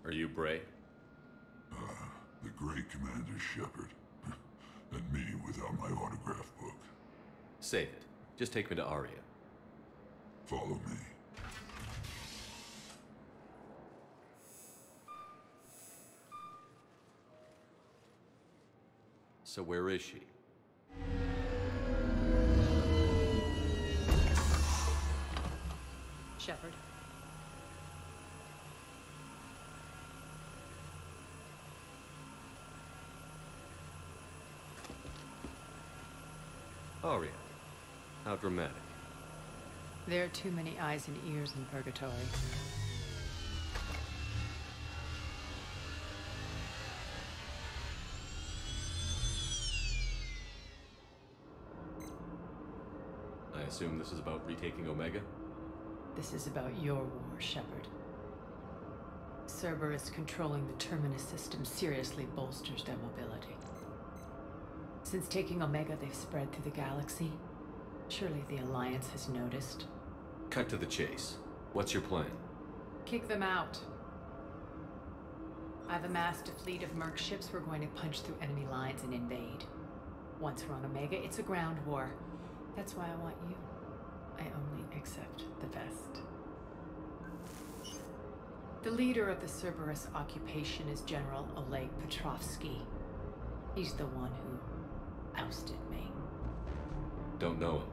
Are you Bray? The great Commander Shepard. And me without my autograph book. Save it. Just take me to Aria. Follow me. So where is she? Shepard. Aria. How dramatic. There are too many eyes and ears in Purgatory. I assume this is about retaking Omega? This is about your war, Shepard. Cerberus controlling the Terminus system seriously bolsters their mobility. Since taking Omega, they've spread through the galaxy. Surely the Alliance has noticed. Cut to the chase. What's your plan? Kick them out. I've amassed a fleet of merc ships. We're going to punch through enemy lines and invade. Once we're on Omega, it's a ground war. That's why I want you. I only accept the best. The leader of the Cerberus occupation is General Oleg Petrovsky. He's the one who ousted me. Don't know him.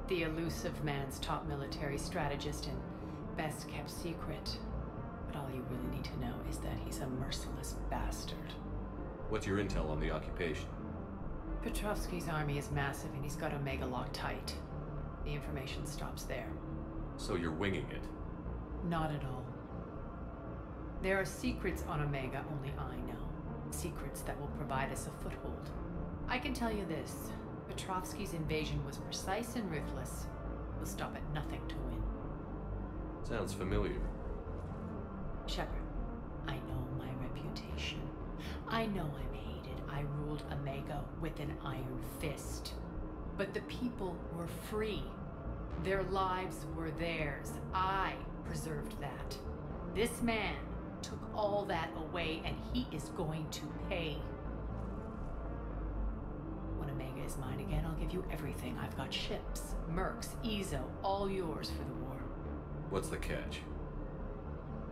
The elusive man's top military strategist and best kept secret. But all you really need to know is that he's a merciless bastard. What's your intel on the occupation? Petrovsky's army is massive and he's got Omega locked tight. The information stops there. So you're winging it? Not at all. There are secrets on Omega only I know. Secrets that will provide us a foothold. I can tell you this. Petrovsky's invasion was precise and ruthless. He'll stop at nothing to win. Sounds familiar. Shepard, I know my reputation. I know I'm hated. I ruled Omega with an iron fist. But the people were free. Their lives were theirs. I preserved that. This man took all that away, and he is going to pay. When Omega is mine again, I'll give you everything. I've got ships, mercs, Ezo, all yours for the war. What's the catch?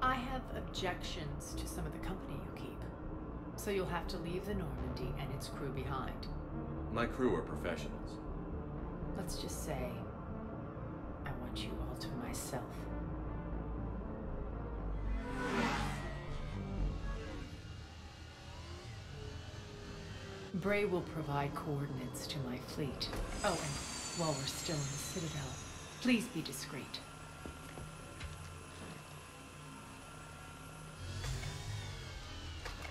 I have objections to some of the company you keep. So you'll have to leave the Normandy and its crew behind. My crew are professionals. Let's just say, I want you all to myself. Bray will provide coordinates to my fleet. Oh, and while we're still in the Citadel, please be discreet.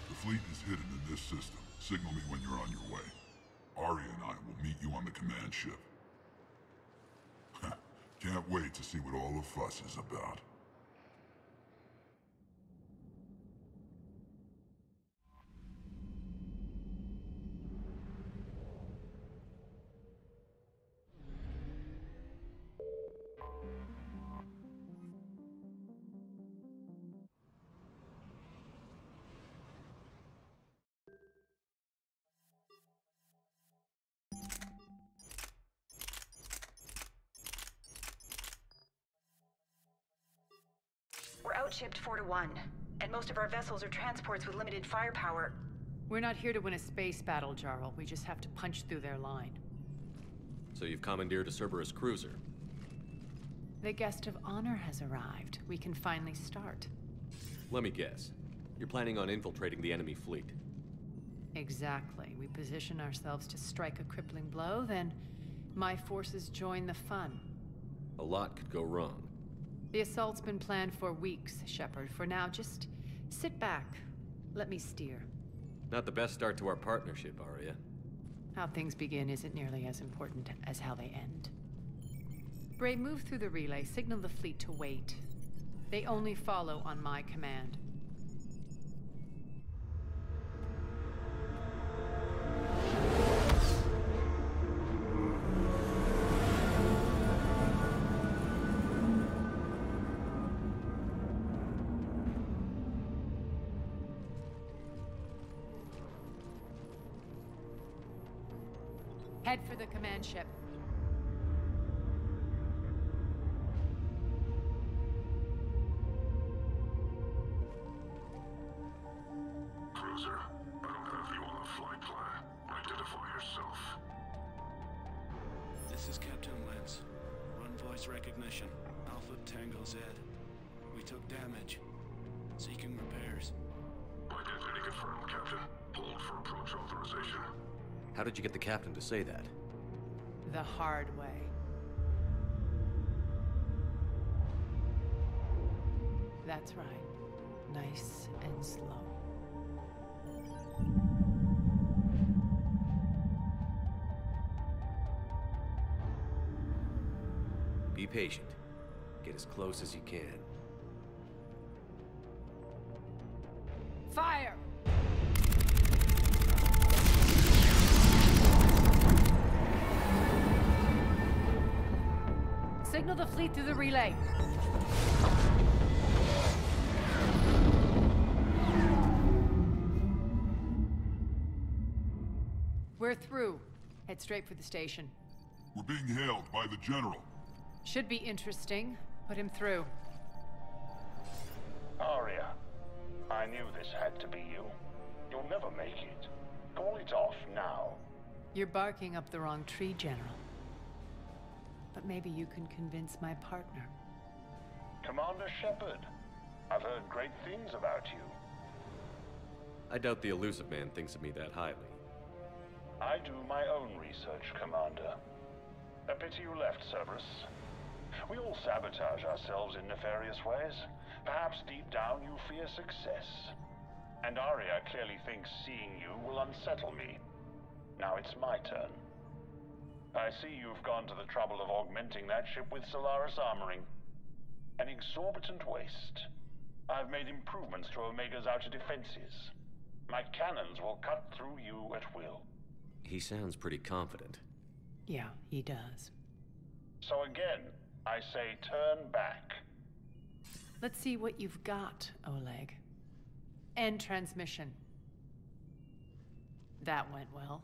The fleet is hidden in this system. Signal me when you're on your way. Aria and I will meet you on the command ship. Can't wait to see what all the fuss is about. We're outshipped 4-1, and most of our vessels are transports with limited firepower. We're not here to win a space battle, Jarl. We just have to punch through their line. So you've commandeered a Cerberus cruiser? The guest of honor has arrived. We can finally start. Let me guess. You're planning on infiltrating the enemy fleet? Exactly. We position ourselves to strike a crippling blow, then my forces join the fun. A lot could go wrong. The assault's been planned for weeks, Shepard. For now, just sit back. Let me steer. Not the best start to our partnership, Aria. How things begin isn't nearly as important as how they end. Bray, move through the relay. Signal the fleet to wait. They only follow on my command. Head for the command ship. Cruiser, I don't have you on the flight plan. Identify yourself. This is Captain Lance. Run voice recognition. Alpha Tango Z. We took damage. Seeking repairs. Identity confirmed, Captain. Hold for approach authorization. How did you get the captain to say that? The hard way. That's right. Nice and slow. Be patient. Get as close as you can. Fire! Signal the fleet through the relay. We're through. Head straight for the station. We're being hailed by the General. Should be interesting. Put him through. Aria, I knew this had to be you. You'll never make it. Call it off now. You're barking up the wrong tree, General. But maybe you can convince my partner. Commander Shepard, I've heard great things about you. I doubt the elusive man thinks of me that highly. I do my own research, Commander. A pity you left, Cerberus. We all sabotage ourselves in nefarious ways. Perhaps deep down you fear success. And Aria clearly thinks seeing you will unsettle me. Now it's my turn. I see you've gone to the trouble of augmenting that ship with Solaris armoring. An exorbitant waste. I've made improvements to Omega's outer defenses. My cannons will cut through you at will. He sounds pretty confident. Yeah, he does. So again, I say turn back. Let's see what you've got, Oleg. End transmission. That went well.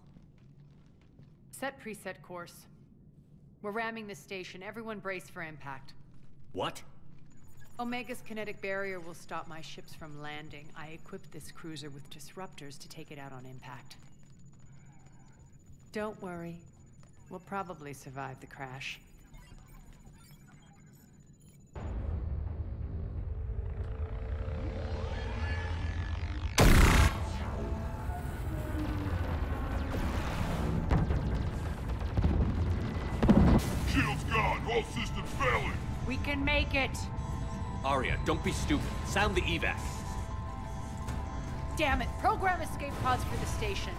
Set preset course. We're ramming the station. Everyone brace for impact. What? Omega's kinetic barrier will stop my ships from landing. I equipped this cruiser with disruptors to take it out on impact. Don't worry. We'll probably survive the crash. Shield's gone. All systems failing. We can make it! Aria, don't be stupid. Sound the evac. Damn it! Program escape pods for the station.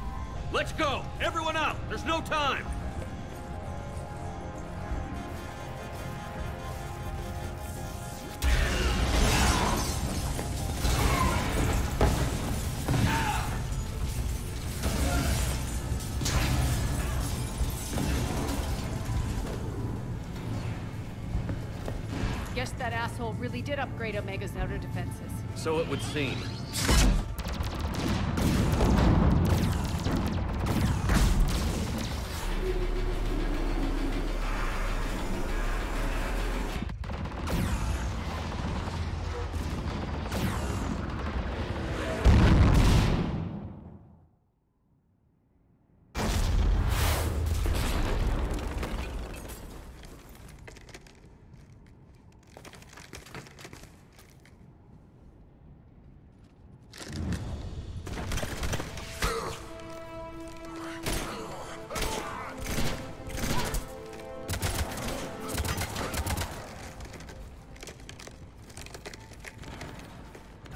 Let's go! Everyone out! There's no time! Guess that asshole really did upgrade Omega's outer defenses. So it would seem.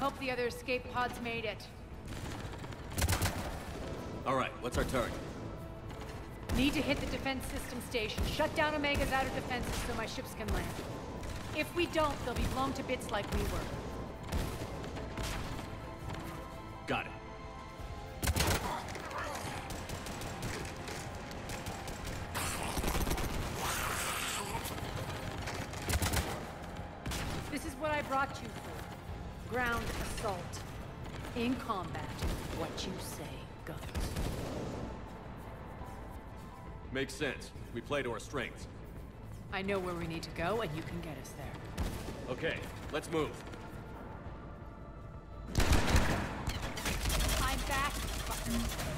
Hope the other escape pods made it. All right, what's our target? Need to hit the defense system station. Shut down Omega's outer defenses so my ships can land. If we don't, they'll be blown to bits like we were. Got it. This is what I brought you for. Ground assault. In combat, what you say goes. Makes sense. We play to our strengths. I know where we need to go, and you can get us there. Okay, let's move. I'm back, fucker.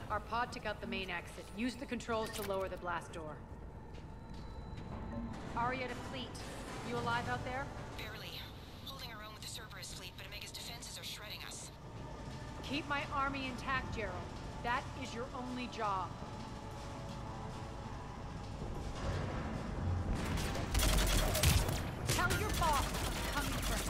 Our pod took out the main exit. Use the controls to lower the blast door. Aria to fleet. You alive out there? Barely. Holding our own with the Cerberus fleet, but Omega's defenses are shredding us. Keep my army intact, Gerald. That is your only job. Tell your boss I'm coming for him.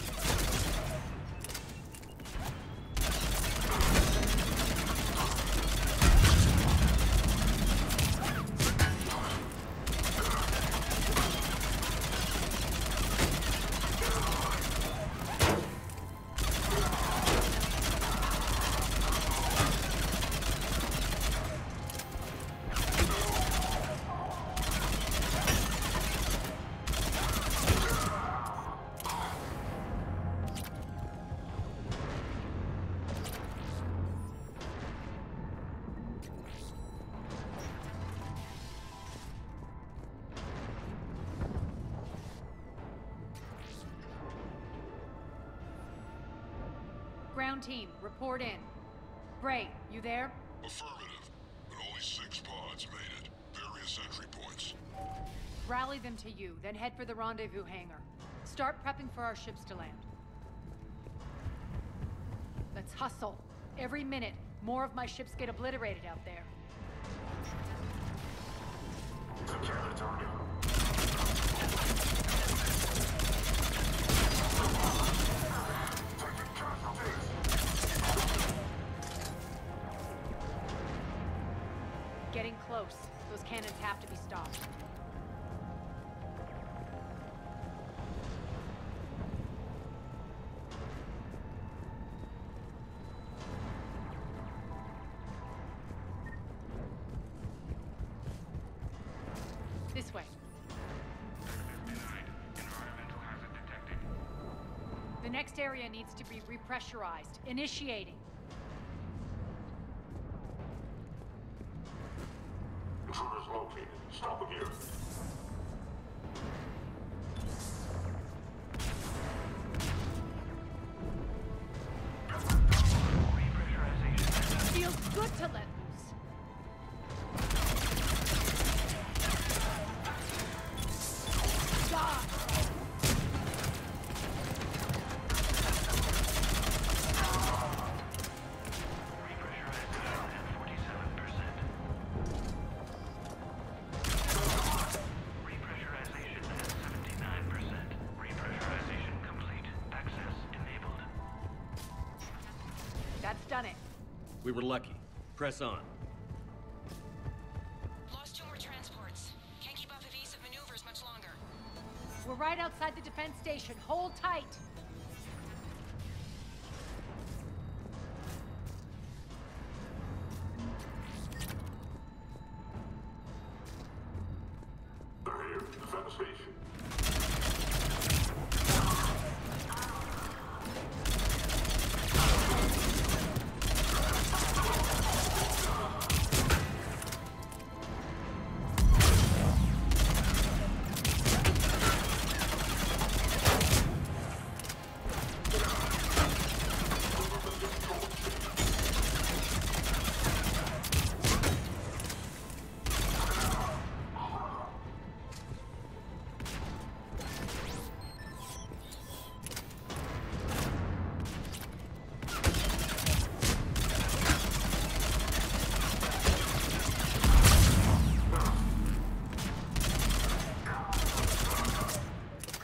Ground team, report in. Bray, you there? Affirmative, but only 6 pods made it. Various entry points. Rally them to you, then head for the rendezvous hangar. Start prepping for our ships to land. Let's hustle. Every minute, more of my ships get obliterated out there. Secure the target. Getting close. Those cannons have to be stopped. This way. Environmental hazard detected. The next area needs to be repressurized. Initiating. Intruders located. Stop here. Repressurization. Feels good to let loose. Die! Repressurization at 79%. Repressurization complete. Access enabled. That's done it. We were lucky. Press on. Lost 2 more transports. Can't keep up evasive maneuvers much longer. We're right outside the defense station. Hold tight. They're here. Defend the station.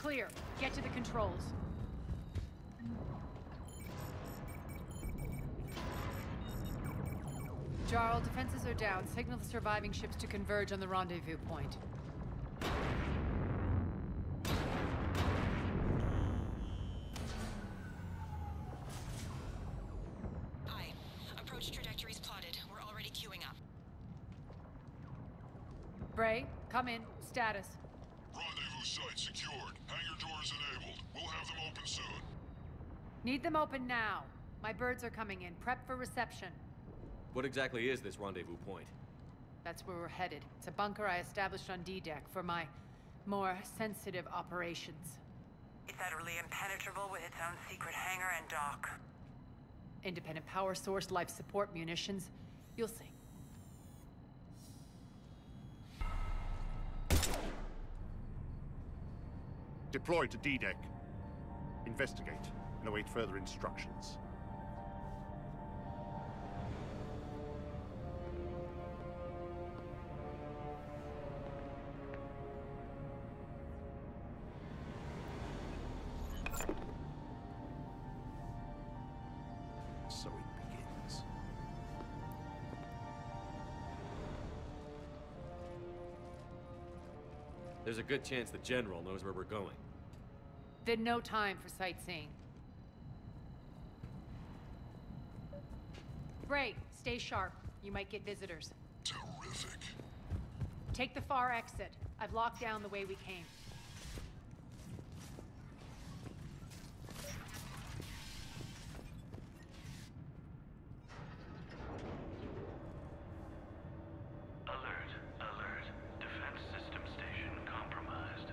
Clear. Get to the controls. Jarl, defenses are down. Signal the surviving ships to converge on the rendezvous point. Aye. Approach trajectories plotted. We're already queuing up. Bray, come in. Status. Rendezvous site secured. Hangar doors enabled. We'll have them open soon. Need them open now. My birds are coming in. Prep for reception. What exactly is this rendezvous point? That's where we're headed. It's a bunker I established on D-Deck for my more sensitive operations. It's utterly impenetrable with its own secret hangar and dock. Independent power source, life support, munitions. You'll see. Deploy to D-Deck. Investigate and await further instructions. So it begins. There's a good chance the General knows where we're going. Then no time for sightseeing. Bray, stay sharp. You might get visitors. Terrific. Take the far exit. I've locked down the way we came. Alert, alert. Defense system station compromised.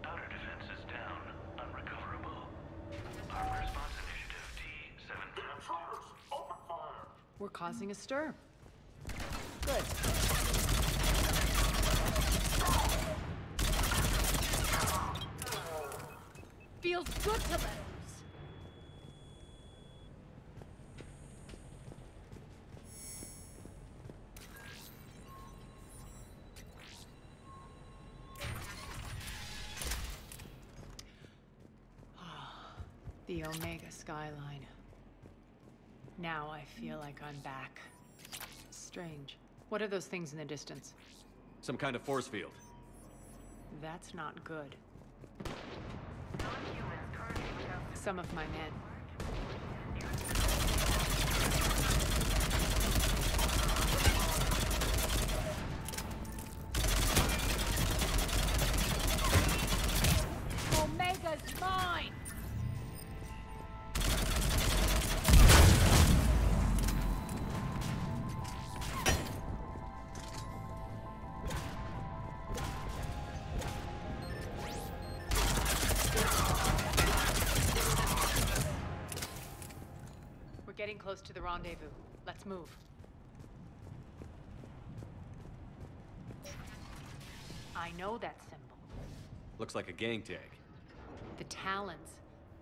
Outer defenses down, unrecoverable. Armed response initiative T7. Intruders! Open fire! We're causing a stir. Good. Feels good to let loose. The Omega skyline. Now I feel like I'm back. Strange. What are those things in the distance? Some kind of force field. That's not good. Non-humans currently without Some of my men. Omega's mine! We're getting close to the rendezvous. Let's move. I know that symbol. Looks like a gang tag. The Talons.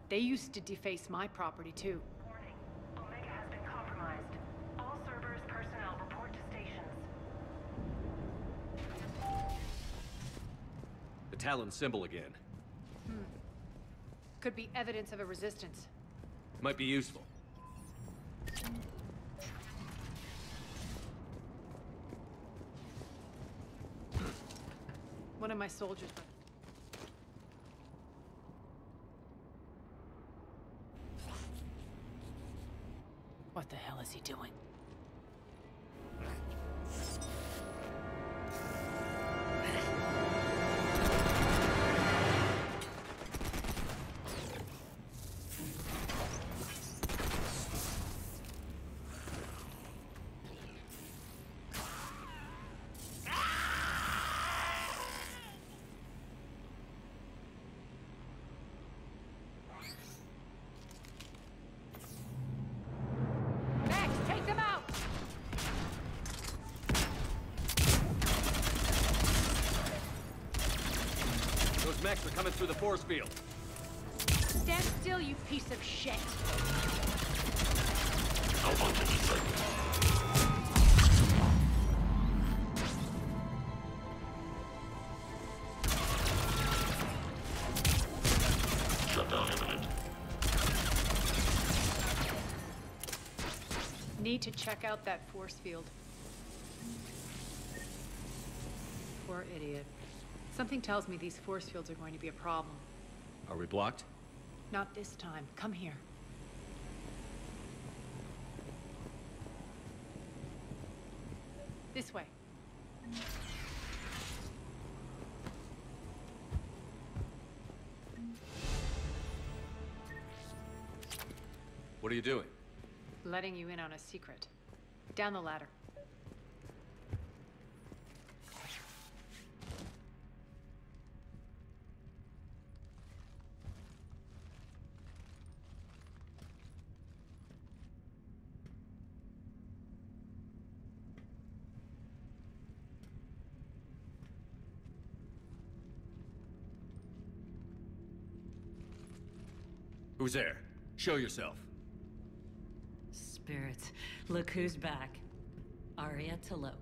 They used to deface my property too. warning. Omega has been compromised. All Cerberus personnel report to stations. The Talon symbol again. Could be evidence of a resistance. Might be useful. One of my soldiers. What the hell is he doing? Max, take them out! Those mechs are coming through the force field. Stand still, you piece of shit! Need to check out that force field. Poor idiot. Something tells me these force fields are going to be a problem. Are we blocked? Not this time. Come here. This way. What are you doing? Letting you in on a secret. Down the ladder. Who's there? Show yourself. Spirits, look who's back. Arya Talok.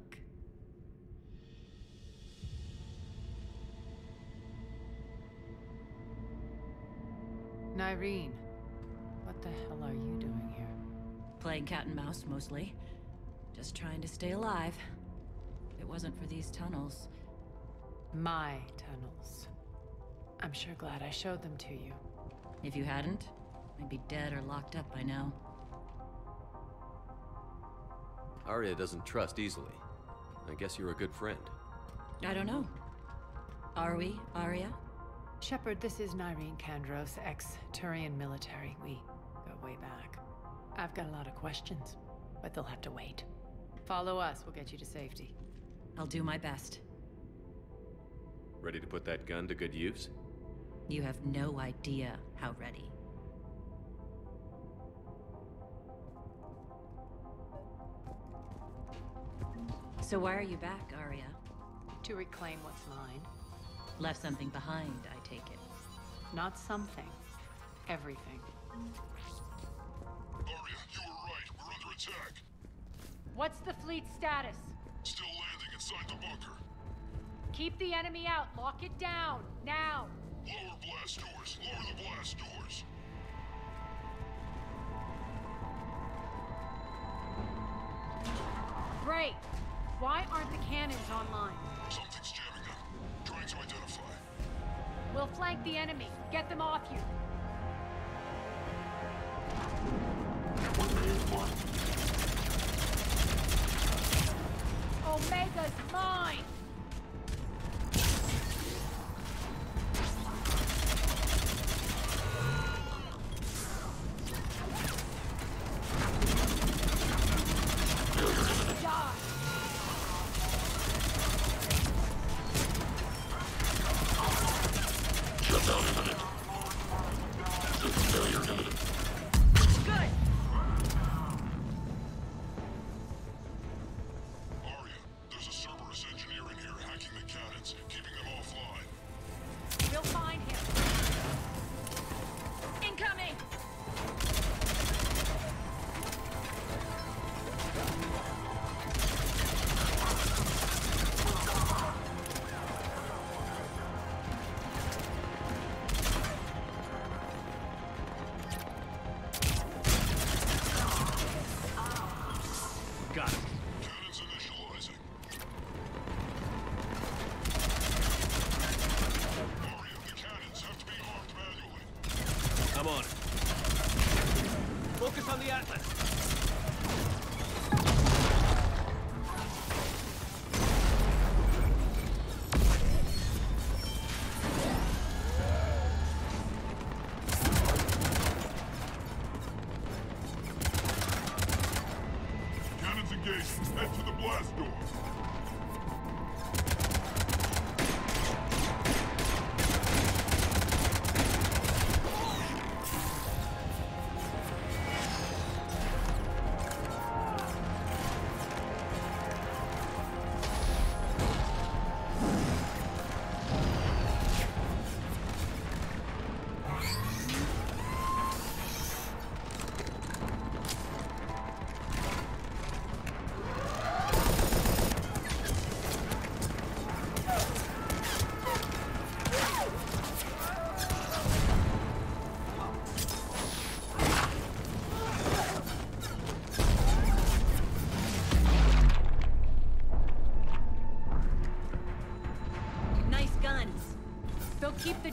Nyreen, what the hell are you doing here? Playing cat and mouse, mostly. Just trying to stay alive. If it wasn't for these tunnels. My tunnels. I'm sure glad I showed them to you. If you hadn't, I'd be dead or locked up by now. Arya doesn't trust easily. I guess you're a good friend. I don't know. Are we, Arya? Shepard, this is Nyreen Kandros, ex-Turian military. We go way back. I've got a lot of questions, but they'll have to wait. Follow us, we'll get you to safety. I'll do my best. Ready to put that gun to good use? You have no idea how ready. So why are you back, Arya? To reclaim what's mine. Left something behind, I take it. Not something. Everything. Arya, you were right. We're under attack. What's the fleet status? Still landing inside the bunker. Keep the enemy out. Lock it down. Now. Lower blast doors. Lower the blast doors. Great. Why aren't the cannons online? Something's jamming them. Trying to identify. We'll flank the enemy. Get them off you. Omega's mine! Head to the blast door.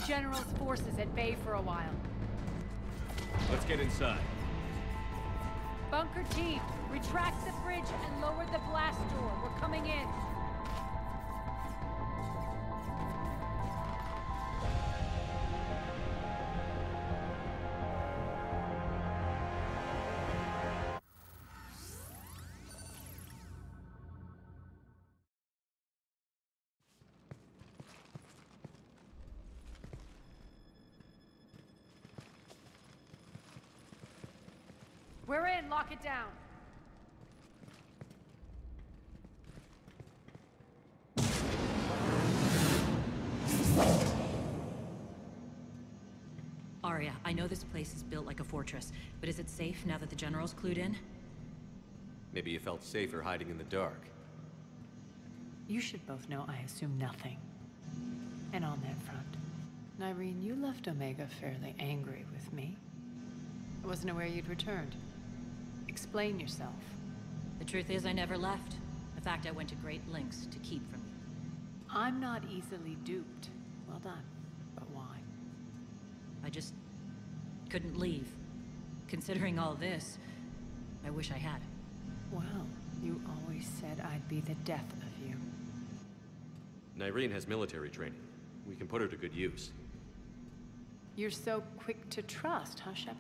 General's forces at bay for a while. Let's get inside. Bunker team, retract the bridge and lower the blast door. We're coming in. We're in, lock it down. Arya, I know this place is built like a fortress, but is it safe now that the General's clued in? Maybe you felt safer hiding in the dark. You should both know I assume nothing. And on that front, Nyreen, you left Omega fairly angry with me. I wasn't aware you'd returned. Explain yourself. The truth is, I never left. In fact, I went to great lengths to keep from you. I'm not easily duped. Well done. But why? I just couldn't leave. Considering all this, I wish I had. Well, you always said I'd be the death of you. Nyreen has military training. We can put her to good use. You're so quick to trust, huh, Shepard?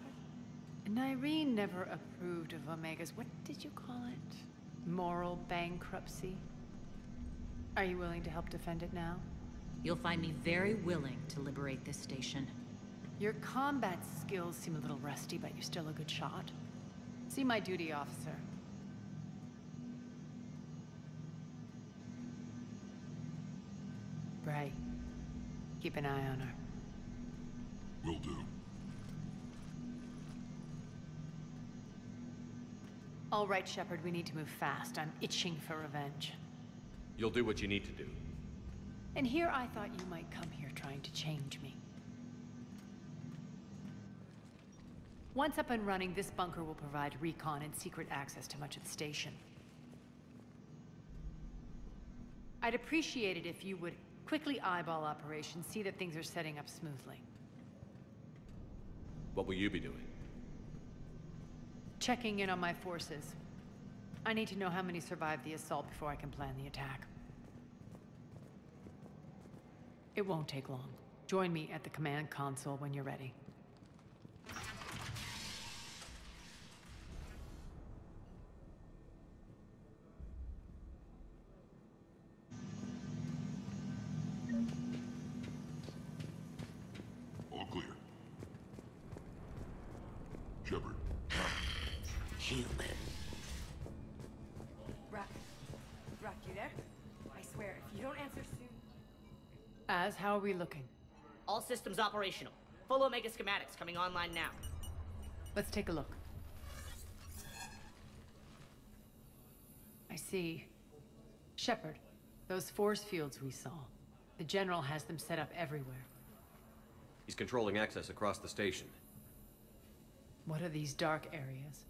Nyreen never approved of Omega's, what did you call it? Moral bankruptcy? Are you willing to help defend it now? You'll find me very willing to liberate this station. Your combat skills seem a little rusty, but you're still a good shot. See my duty officer. Bray, keep an eye on her. Will do. All right, Shepard, we need to move fast. I'm itching for revenge. You'll do what you need to do. And here I thought you might come here trying to change me. Once up and running, this bunker will provide recon and secret access to much of the station. I'd appreciate it if you would quickly eyeball operations, see that things are setting up smoothly. What will you be doing? Checking in on my forces. I need to know how many survived the assault before I can plan the attack. It won't take long. Join me at the command console when you're ready. All clear. Shepard. Human. Rock, you there? I swear, if you don't answer soon... Az, how are we looking? All systems operational. Full Omega schematics coming online now. Let's take a look. I see. Shepard, those force fields we saw. The General has them set up everywhere. He's controlling access across the station. What are these dark areas?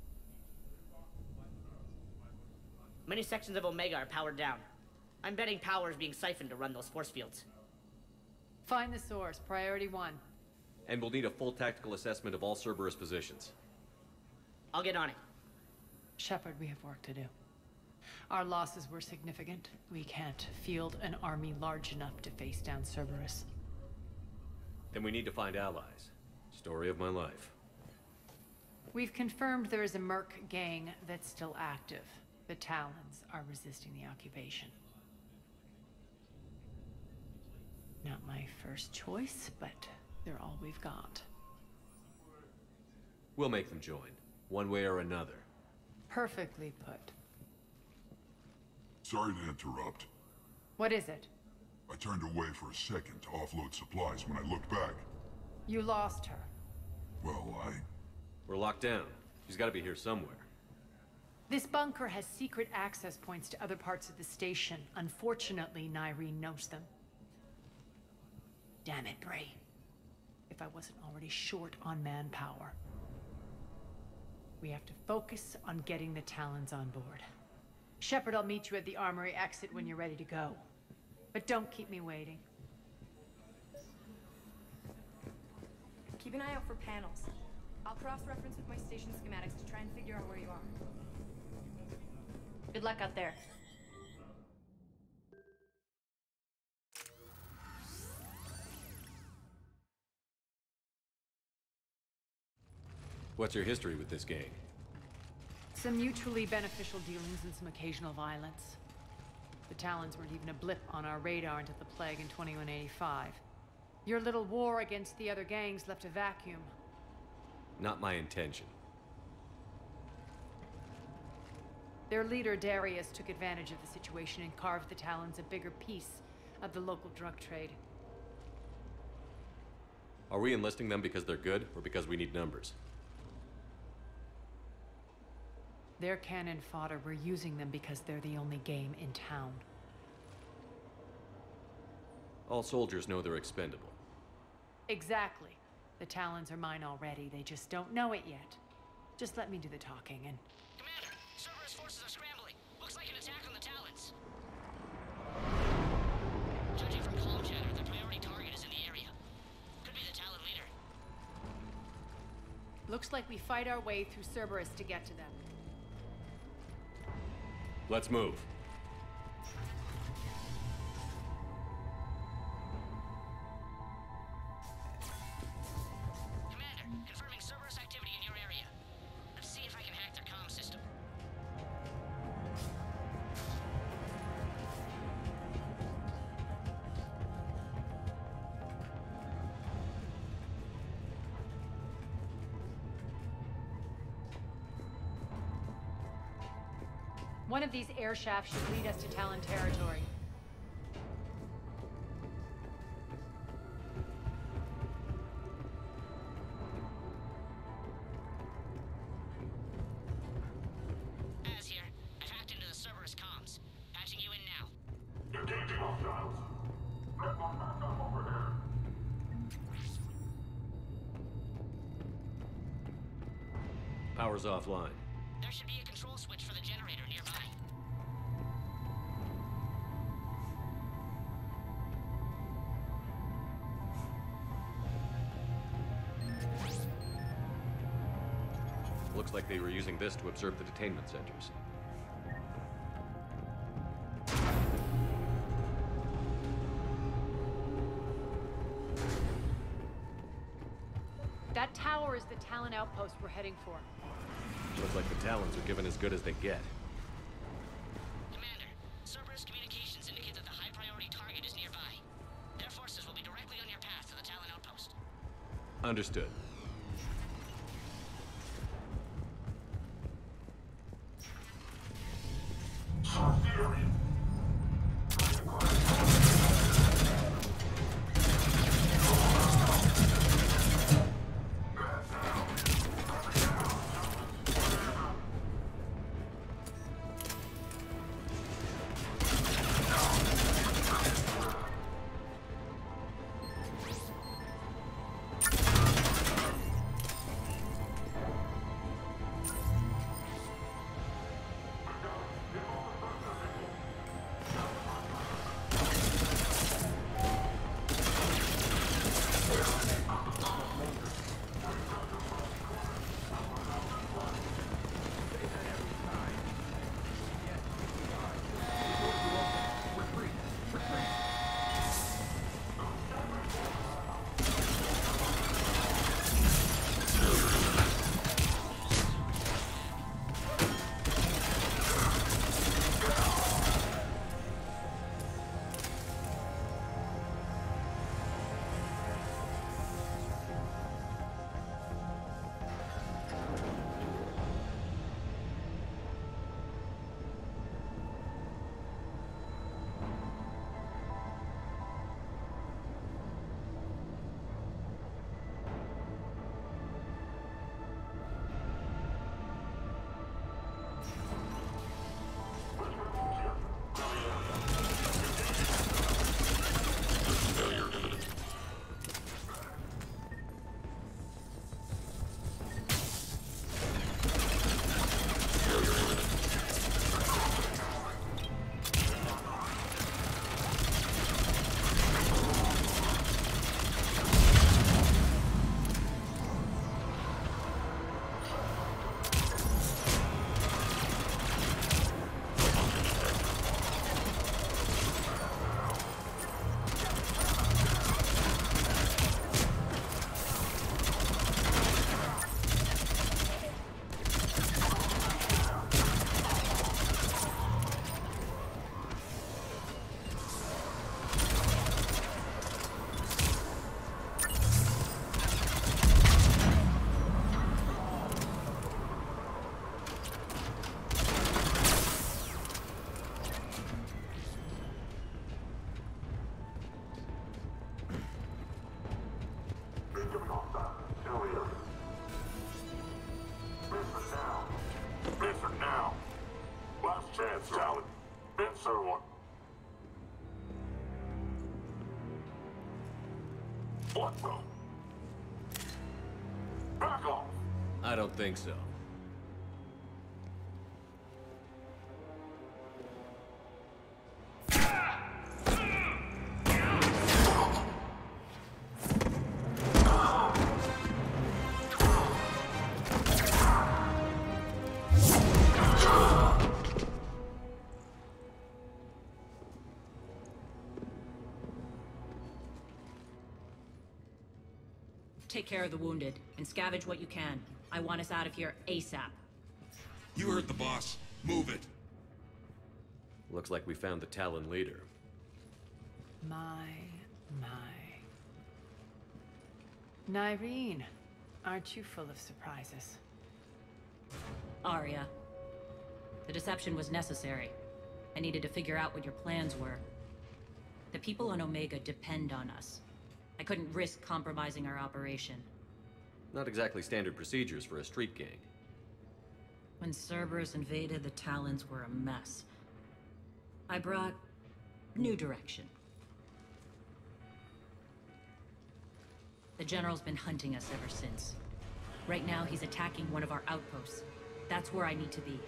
Many sections of Omega are powered down. I'm betting power is being siphoned to run those force fields. Find the source, priority 1. And we'll need a full tactical assessment of all Cerberus positions. I'll get on it. Shepard, we have work to do. Our losses were significant. We can't field an army large enough to face down Cerberus. Then we need to find allies. Story of my life. We've confirmed there is a Merc gang that's still active. The Talons are resisting the occupation. Not my first choice, but they're all we've got. We'll make them join, one way or another. Perfectly put. Sorry to interrupt. What is it? I turned away for a second to offload supplies when I looked back. You lost her. Well, We're locked down. She's gotta be here somewhere. This bunker has secret access points to other parts of the station. Unfortunately, Nyreen knows them. Damn it, Bray. If I wasn't already short on manpower. We have to focus on getting the Talons on board. Shepard, I'll meet you at the armory exit when you're ready to go. But don't keep me waiting. Keep an eye out for panels. I'll cross-reference with my station schematics to try and figure out where you are. Good luck out there. What's your history with this gang? Some mutually beneficial dealings and some occasional violence. The Talons weren't even a blip on our radar until the plague in 2185. Your little war against the other gangs left a vacuum. Not my intention. Their leader, Darius, took advantage of the situation and carved the Talons a bigger piece of the local drug trade. Are we enlisting them because they're good, or because we need numbers? They're cannon fodder. We're using them because they're the only game in town. All soldiers know they're expendable. Exactly. The Talons are mine already. They just don't know it yet. Just let me do the talking and... Commander, Cerberus forces are scrambling. Looks like an attack on the Talons. Judging from comm chatter, the priority target is in the area. Could be the Talon leader. Looks like we fight our way through Cerberus to get to them. Let's move. Commander, confirming Cerberus activity in your area. Let's see if I can hack their comm system. One of these air shafts should lead us to Talon territory. Az here. I've hacked into the Cerberus comms. Patching you in now. Detecting hostiles. Over there. Power's offline. There should be a control switch for the generator nearby. Looks like they were using this to observe the detainment centers. That tower is the Talon outpost we're heading for. Looks like the Talons are given as good as they get. Commander, Cerberus communications indicate that the high-priority target is nearby. Their forces will be directly on your path to the Talon outpost. Understood. What the? Back off! I don't think so. Take care of the wounded, and scavenge what you can. I want us out of here ASAP. You heard the boss. Move it. Looks like we found the Talon leader. My. Nyreen, aren't you full of surprises? Arya. The deception was necessary. I needed to figure out what your plans were. The people on Omega depend on us. I couldn't risk compromising our operation. Not exactly standard procedures for a street gang. When Cerberus invaded, the Talons were a mess. I brought new direction. The General's been hunting us ever since. Right now, he's attacking one of our outposts. That's where I need to be.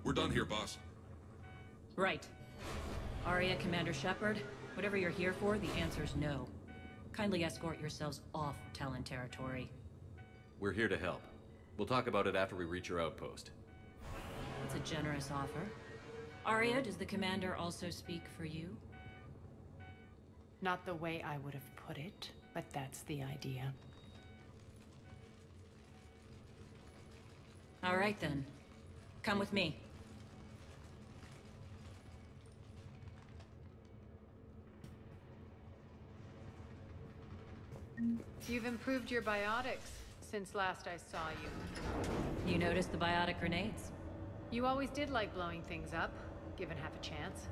We're done here, boss. Right. Arya, Commander Shepard, whatever you're here for, the answer's no. Kindly escort yourselves off Talon territory. We're here to help. We'll talk about it after we reach your outpost. It's a generous offer. Arya, does the Commander also speak for you? Not the way I would have put it, but that's the idea. All right then. Come with me. You've improved your biotics since last I saw you. You noticed the biotic grenades? You always did like blowing things up, given half a chance.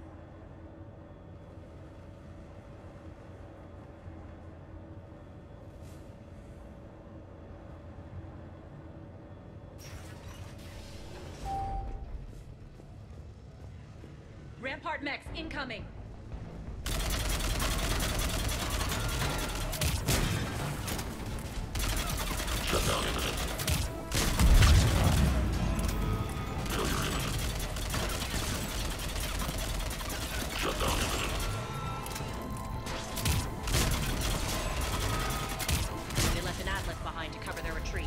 Rampart mechs incoming! Shut down imminent. Failure imminent. Shut down imminent. They left an Atlas behind to cover their retreat.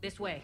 This way.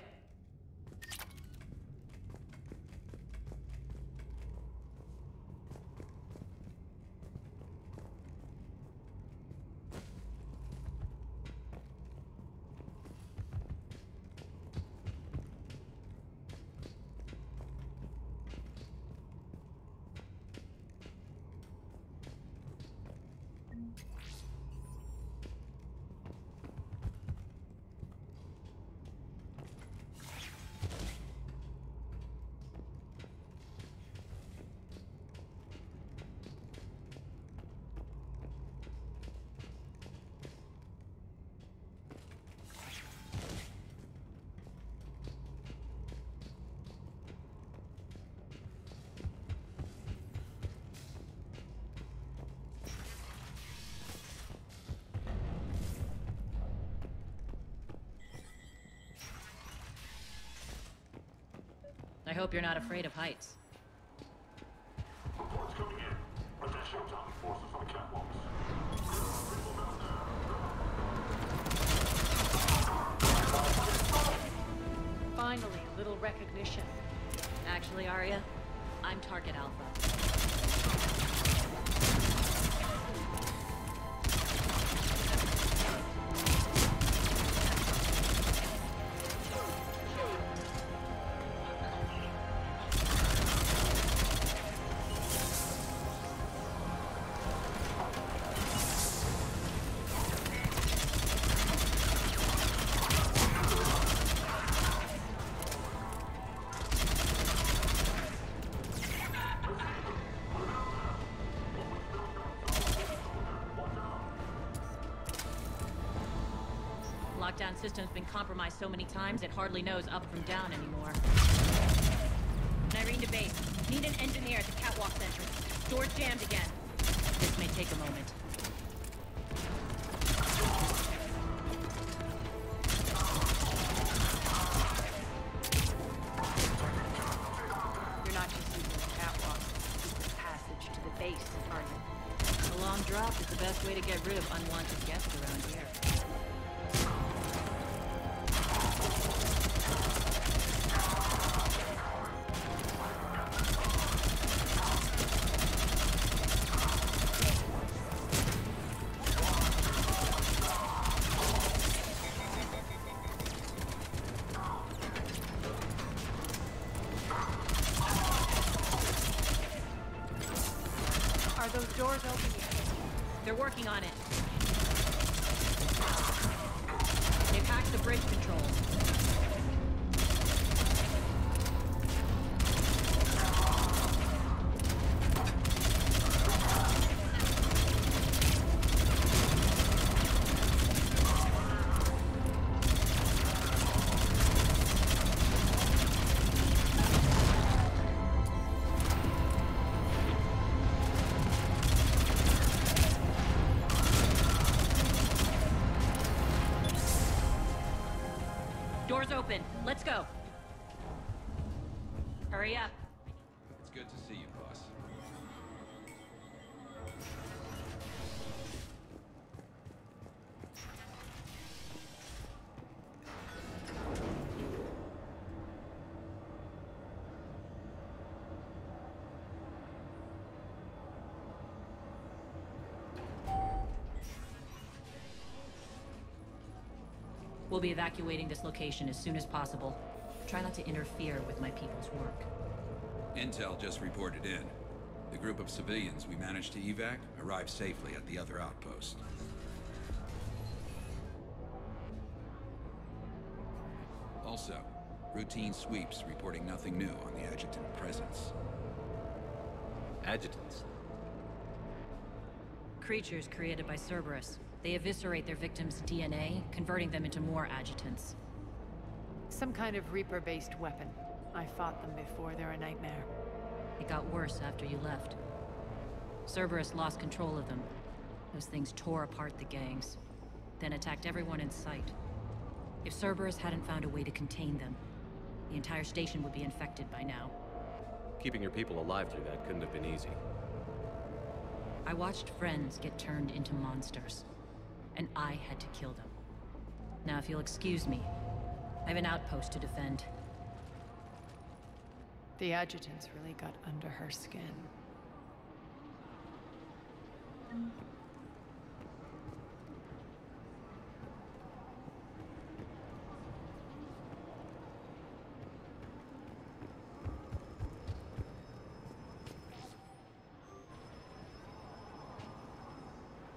I hope you're not afraid of heights. Reports coming in. Additional Talon forces on the catwalks. Finally, a little recognition. Actually, Arya, I'm target Alpha. Lockdown system's been compromised so many times it hardly knows up from down anymore. Nyrene to base. Need an engineer at the catwalk entrance. Door's jammed again. This may take a moment. You're not just using the catwalk to keep the passage to the base, are you? A long drop is the best way to get rid of unwanted guests around here. Are those doors open yet? They're working on it. They've hacked the bridge controls. Doors open. Let's go. Hurry up. It's good to see you, boss. We'll be evacuating this location as soon as possible. Try not to interfere with my people's work. Intel just reported in. The group of civilians we managed to evac arrived safely at the other outpost. Also, routine sweeps reporting nothing new on the adjutant presence. Adjutants? Creatures created by Cerberus. They eviscerate their victims' DNA, converting them into more adjutants. Some kind of Reaper-based weapon. I fought them before, they're a nightmare. It got worse after you left. Cerberus lost control of them. Those things tore apart the gangs, then attacked everyone in sight. If Cerberus hadn't found a way to contain them, the entire station would be infected by now. Keeping your people alive through that couldn't have been easy. I watched friends get turned into monsters, and I had to kill them. Now, if you'll excuse me, I have an outpost to defend. The adjutants really got under her skin.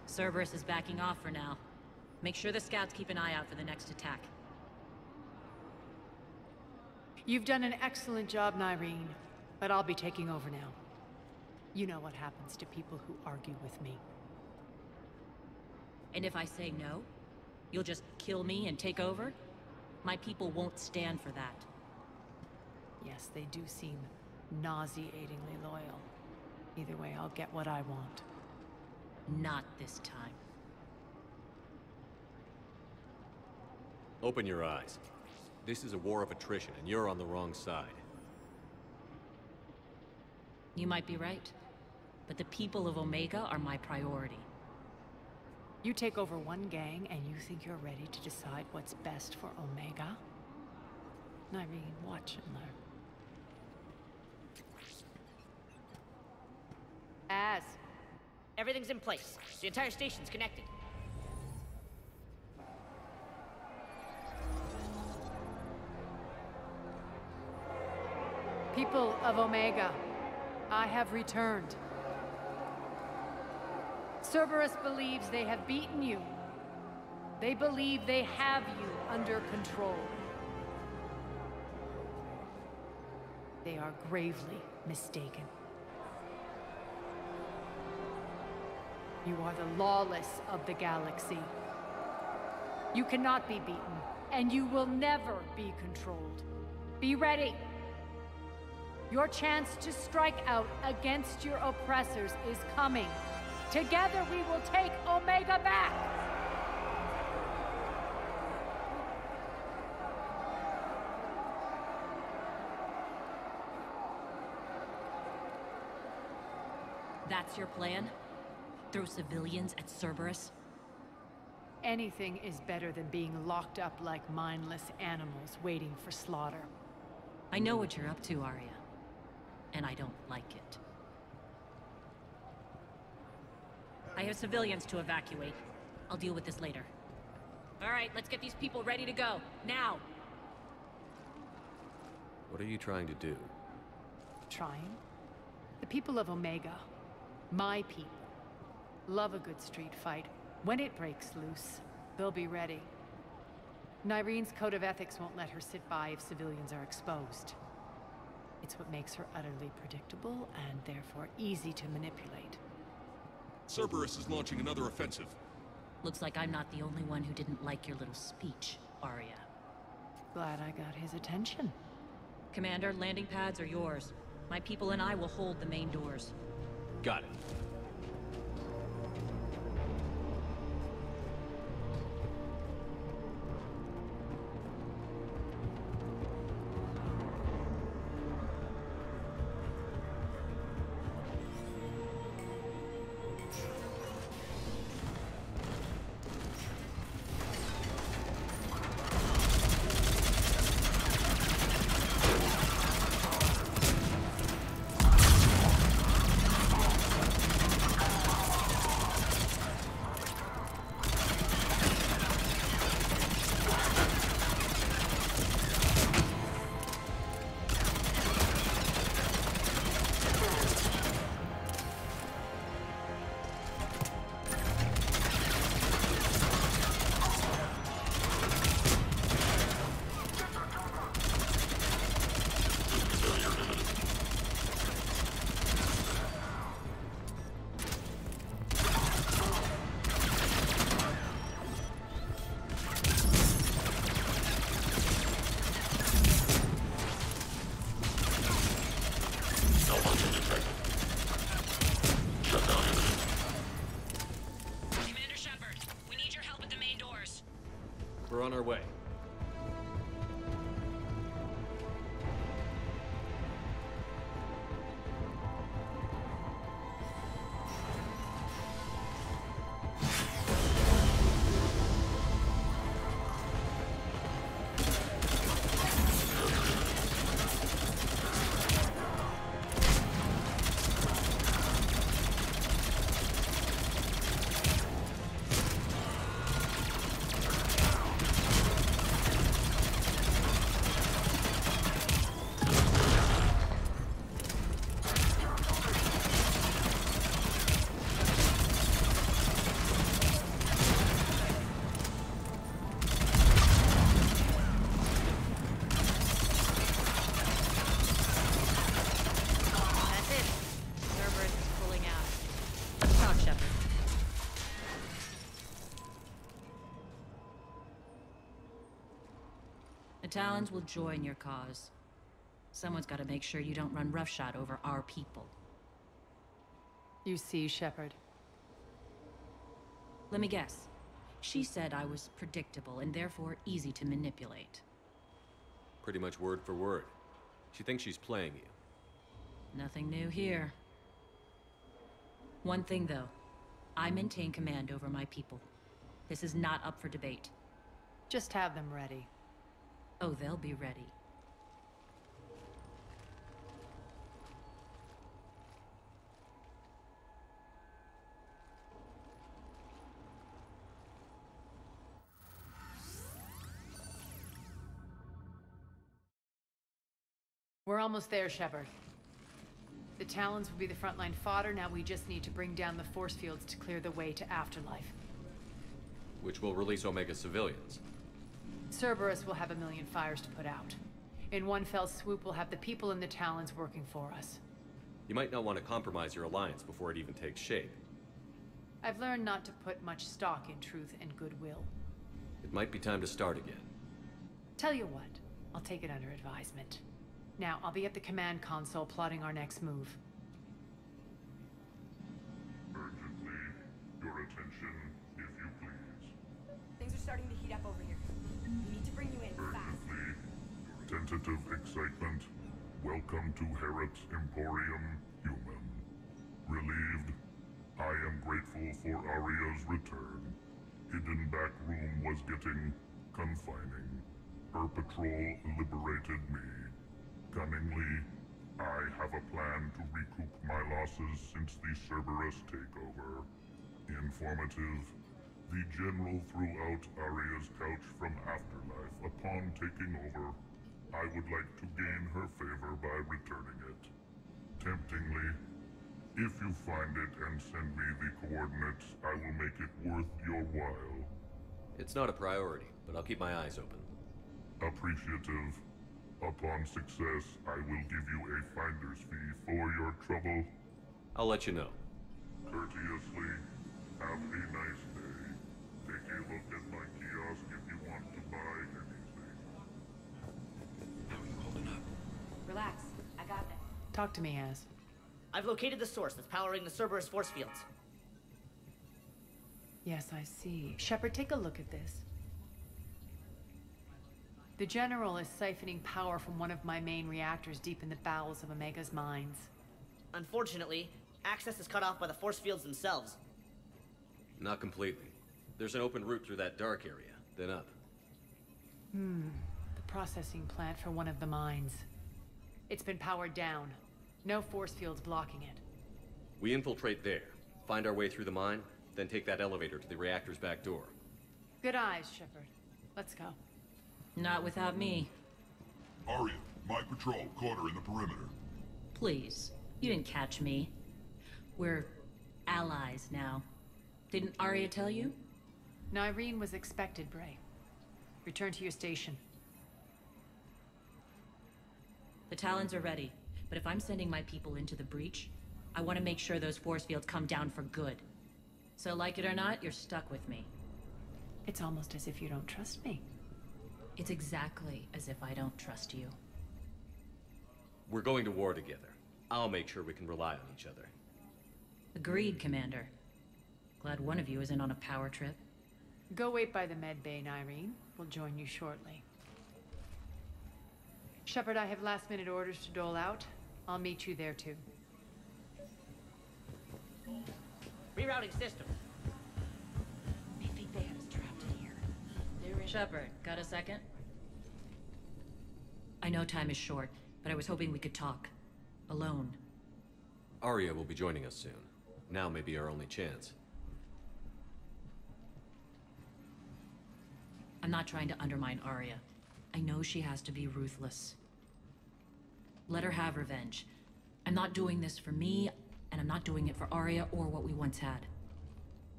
Cerberus is backing off for now. Make sure the scouts keep an eye out for the next attack. You've done an excellent job, Nyrene, but I'll be taking over now. You know what happens to people who argue with me. And if I say no, you'll just kill me and take over? My people won't stand for that. Yes, they do seem nauseatingly loyal. Either way, I'll get what I want. Not this time. Open your eyes. This is a war of attrition, and you're on the wrong side. You might be right, but the people of Omega are my priority. You take over one gang, and you think you're ready to decide what's best for Omega? Nyrene, watch and learn. As. Everything's in place. The entire station's connected. People of Omega, I have returned. Cerberus believes they have beaten you. They believe they have you under control. They are gravely mistaken. You are the lawless of the galaxy. You cannot be beaten, and you will never be controlled. Be ready. Your chance to strike out against your oppressors is coming. Together we will take Omega back! That's your plan? Throw civilians at Cerberus? Anything is better than being locked up like mindless animals waiting for slaughter. I know what you're up to, Arya. And I don't like it. I have civilians to evacuate. I'll deal with this later. All right, let's get these people ready to go. Now! What are you trying to do? Trying? The people of Omega, my people, love a good street fight. When it breaks loose, they'll be ready. Nyrene's code of ethics won't let her sit by if civilians are exposed. It's what makes her utterly predictable and therefore easy to manipulate. Cerberus is launching another offensive. Looks like I'm not the only one who didn't like your little speech, Arya. Glad I got his attention. Commander, landing pads are yours. My people and I will hold the main doors. Got it. We're on our way. Talons will join your cause. Someone's got to make sure you don't run roughshod over our people. You see, Shepard. Let me guess. She said I was predictable and therefore easy to manipulate. Pretty much word for word. She thinks she's playing you. Nothing new here. One thing, though. I maintain command over my people. This is not up for debate. Just have them ready. Oh, they'll be ready. We're almost there, Shepard. The Talons will be the frontline fodder, now we just need to bring down the force fields to clear the way to Afterlife. Which will release Omega civilians. Cerberus will have a million fires to put out. In one fell swoop, we'll have the people in the Talons working for us. You might not want to compromise your alliance before it even takes shape. I've learned not to put much stock in truth and goodwill. It might be time to start again. Tell you what, I'll take it under advisement. Now, I'll be at the command console plotting our next move. Urgently, your attention, if you please. Things are starting to heat up over here. We need to bring you in fast. Urgently, your tentative excitement. Welcome to Herod Emporium Human. Relieved, I am grateful for Aria's return. Hidden back room was getting confining. Her patrol liberated me. Cunningly, I have a plan to recoup my losses since the Cerberus takeover. Informative, the General threw out Aria's couch from Afterlife upon taking over. I would like to gain her favor by returning it. Temptingly, if you find it and send me the coordinates, I will make it worth your while. It's not a priority, but I'll keep my eyes open. Appreciative. Upon success, I will give you a finder's fee for your trouble. I'll let you know. Courteously, have a nice day. Take a look at my kiosk if you want to buy anything. How are you holding up? Relax, I got this. Talk to me, Az. I've located the source that's powering the Cerberus force fields. Yes, I see. Shepard, take a look at this. The General is siphoning power from one of my main reactors deep in the bowels of Omega's mines. Unfortunately, access is cut off by the force fields themselves. Not completely. There's an open route through that dark area, then up. The processing plant for one of the mines. It's been powered down. No force fields blocking it. We infiltrate there, find our way through the mine, then take that elevator to the reactor's back door. Good eyes, Shepard. Let's go. Not without me. Aria, my patrol caught her in the perimeter. Please. You didn't catch me. We're allies now. Didn't Aria tell you? Nyreen was expected, Bray. Return to your station. The Talons are ready, but if I'm sending my people into the breach, I want to make sure those force fields come down for good. So like it or not, you're stuck with me. It's almost as if you don't trust me. It's exactly as if I don't trust you. We're going to war together. I'll make sure we can rely on each other. Agreed, Commander. Glad one of you isn't on a power trip. Go wait by the med bay, Nyreen. We'll join you shortly. Shepard, I have last-minute orders to dole out. I'll meet you there, too. Rerouting systems. They think they have us trapped in here. Shepard, got a second? I know time is short, but I was hoping we could talk. Alone. Aria will be joining us soon. Now may be our only chance. I'm not trying to undermine Aria. I know she has to be ruthless. Let her have revenge. I'm not doing this for me, and I'm not doing it for Aria or what we once had.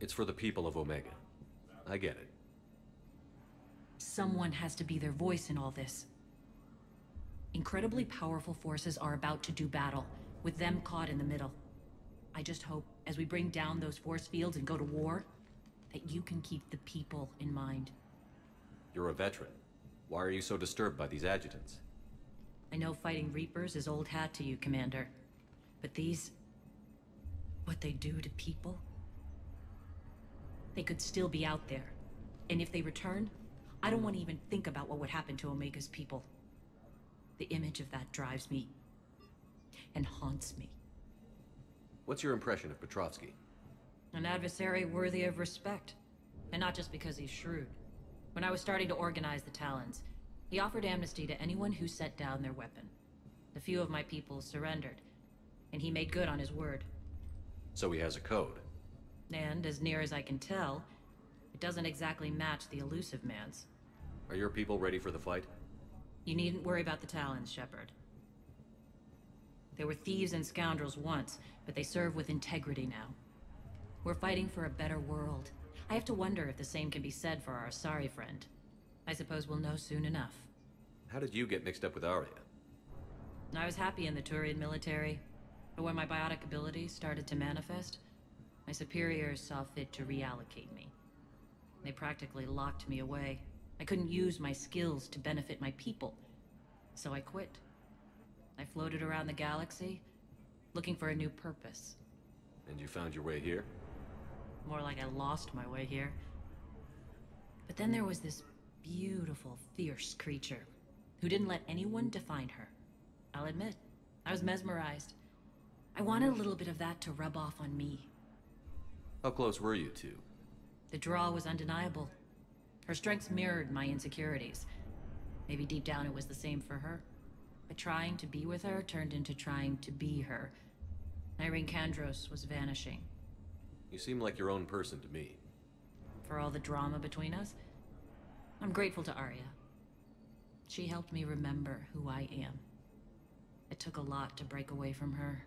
It's for the people of Omega. I get it. Someone has to be their voice in all this. Incredibly powerful forces are about to do battle, with them caught in the middle. I just hope, as we bring down those force fields and go to war, that you can keep the people in mind. You're a veteran. Why are you so disturbed by these adjutants? I know fighting Reapers is old hat to you, Commander. But these... what they do to people? They could still be out there. And if they return, I don't want to even think about what would happen to Omega's people. The image of that drives me... and haunts me. What's your impression of Petrovsky? An adversary worthy of respect. And not just because he's shrewd. When I was starting to organize the Talons, he offered amnesty to anyone who set down their weapon. A few of my people surrendered, and he made good on his word. So he has a code. And, as near as I can tell, it doesn't exactly match the elusive man's. Are your people ready for the fight? You needn't worry about the Talons, Shepard. They were thieves and scoundrels once, but they serve with integrity now. We're fighting for a better world. I have to wonder if the same can be said for our sorry friend. I suppose we'll know soon enough. How did you get mixed up with Arya? I was happy in the Turian military, but when my biotic abilities started to manifest, my superiors saw fit to reallocate me. They practically locked me away. I couldn't use my skills to benefit my people, so I quit. I floated around the galaxy, looking for a new purpose. And you found your way here? More like I lost my way here. But then there was this beautiful, fierce creature who didn't let anyone define her. I'll admit, I was mesmerized. I wanted a little bit of that to rub off on me. How close were you two? The draw was undeniable. Her strengths mirrored my insecurities. Maybe deep down it was the same for her. But trying to be with her turned into trying to be her. Irene Kandros was vanishing. You seem like your own person to me. For all the drama between us, I'm grateful to Arya. She helped me remember who I am. It took a lot to break away from her,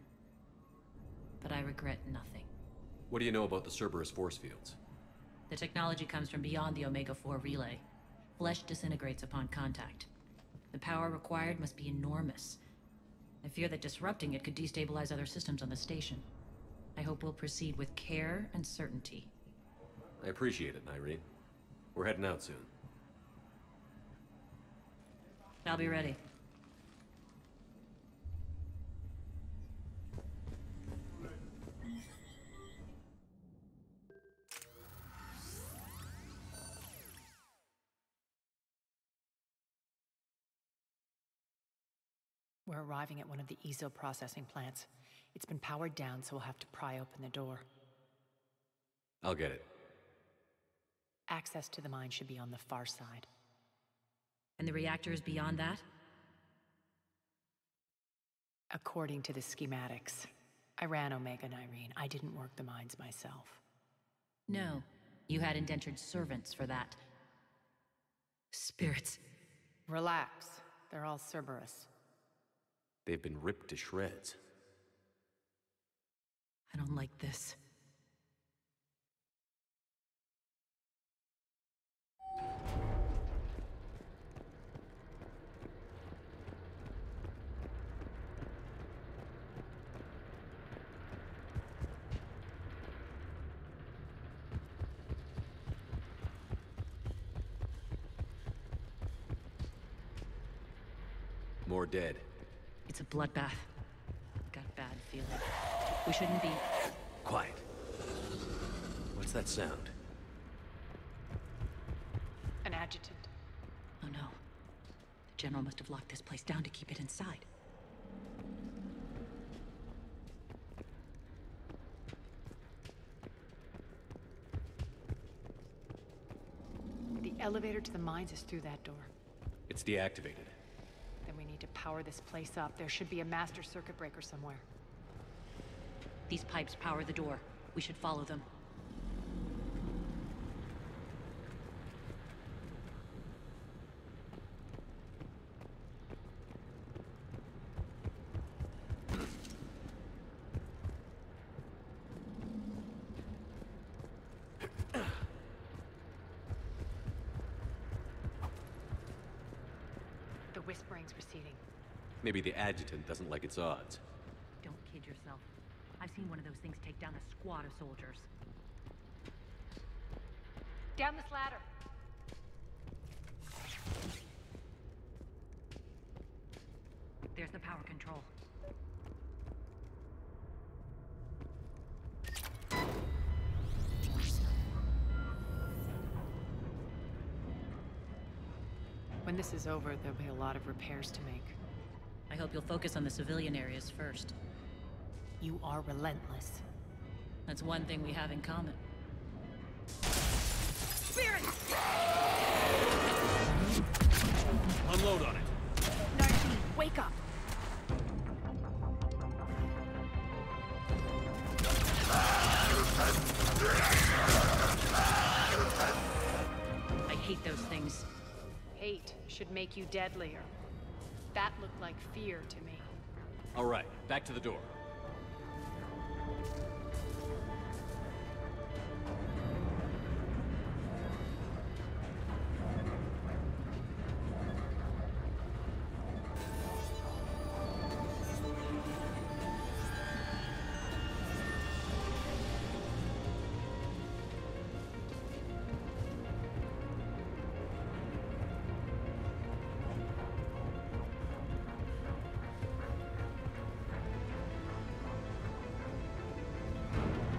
but I regret nothing. What do you know about the Cerberus force fields? The technology comes from beyond the Omega-4 relay. Flesh disintegrates upon contact. The power required must be enormous. I fear that disrupting it could destabilize other systems on the station. I hope we'll proceed with care and certainty. I appreciate it, Irene. We're heading out soon. I'll be ready. We're arriving at one of the ESO processing plants. It's been powered down, so we'll have to pry open the door. I'll get it. Access to the mine should be on the far side. And the reactor is beyond that? According to the schematics. I ran Omega and Irene. I didn't work the mines myself. No. You had indentured servants for that. Spirits. Relax. They're all Cerberus. They've been ripped to shreds. I don't like this. More dead. It's a bloodbath. Got a bad feeling. We shouldn't be... Quiet. What's that sound? An adjutant. Oh no. The General must have locked this place down to keep it inside. The elevator to the mines is through that door. It's deactivated. Then we need to power this place up. There should be a master circuit breaker somewhere. These pipes power the door. We should follow them. The whispering's receding. Maybe the adjutant doesn't like its odds. Don't kid yourself. I've seen one of those things take down a squad of soldiers. Down this ladder. There's the power control. When this is over, there'll be a lot of repairs to make. I hope you'll focus on the civilian areas first. You are relentless. That's one thing we have in common. Spirit! Unload on it. Narji, wake up! I hate those things. Hate should make you deadlier. That looked like fear to me. All right, back to the door.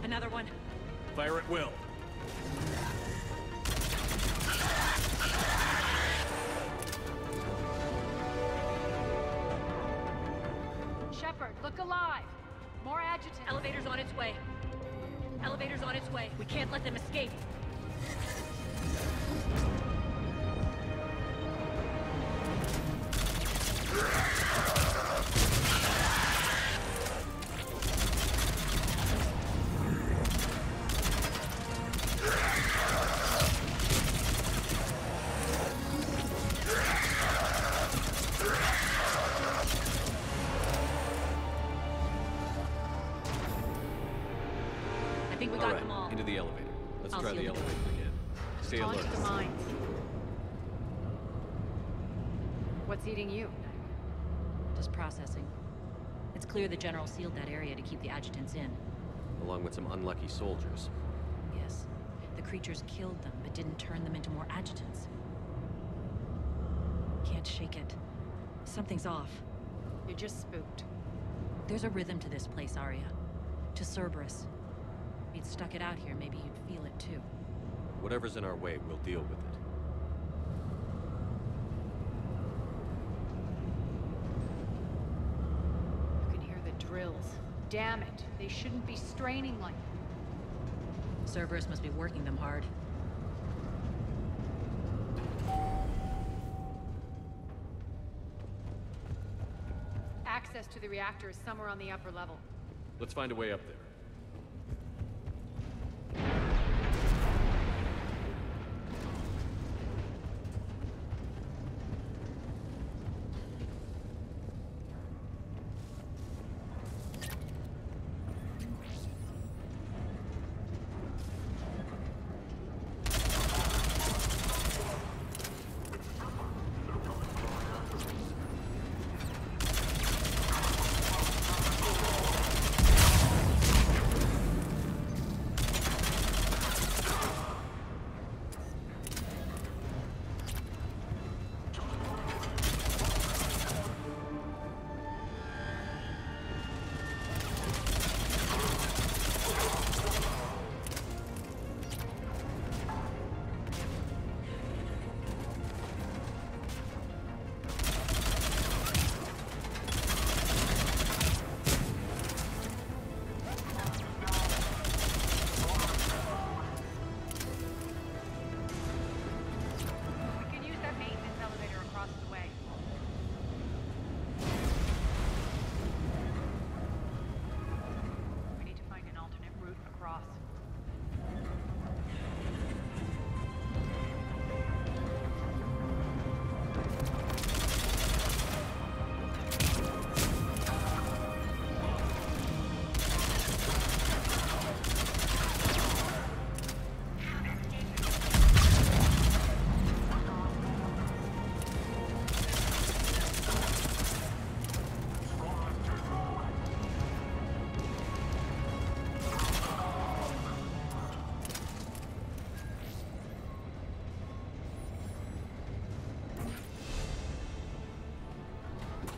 Another one. Fire at will. Shepard, look alive! More adjutants. Elevator's on its way. Elevator's on its way. We can't let them escape. I think we got them all. Into the elevator. Let's I'll try seal the the door. elevator again. Stay alert. Onto the mines. What's eating you? Just processing. It's clear the General sealed that area to keep the adjutants in. Along with some unlucky soldiers. Yes. The creatures killed them, but didn't turn them into more adjutants. Can't shake it. Something's off. You're just spooked. There's a rhythm to this place, Arya. To Cerberus. If you'd stuck it out here, maybe you'd feel it too. Whatever's in our way, we'll deal with it. You can hear the drills. Damn it. They shouldn't be straining like... Cerberus must be working them hard. Access to the reactor is somewhere on the upper level. Let's find a way up there.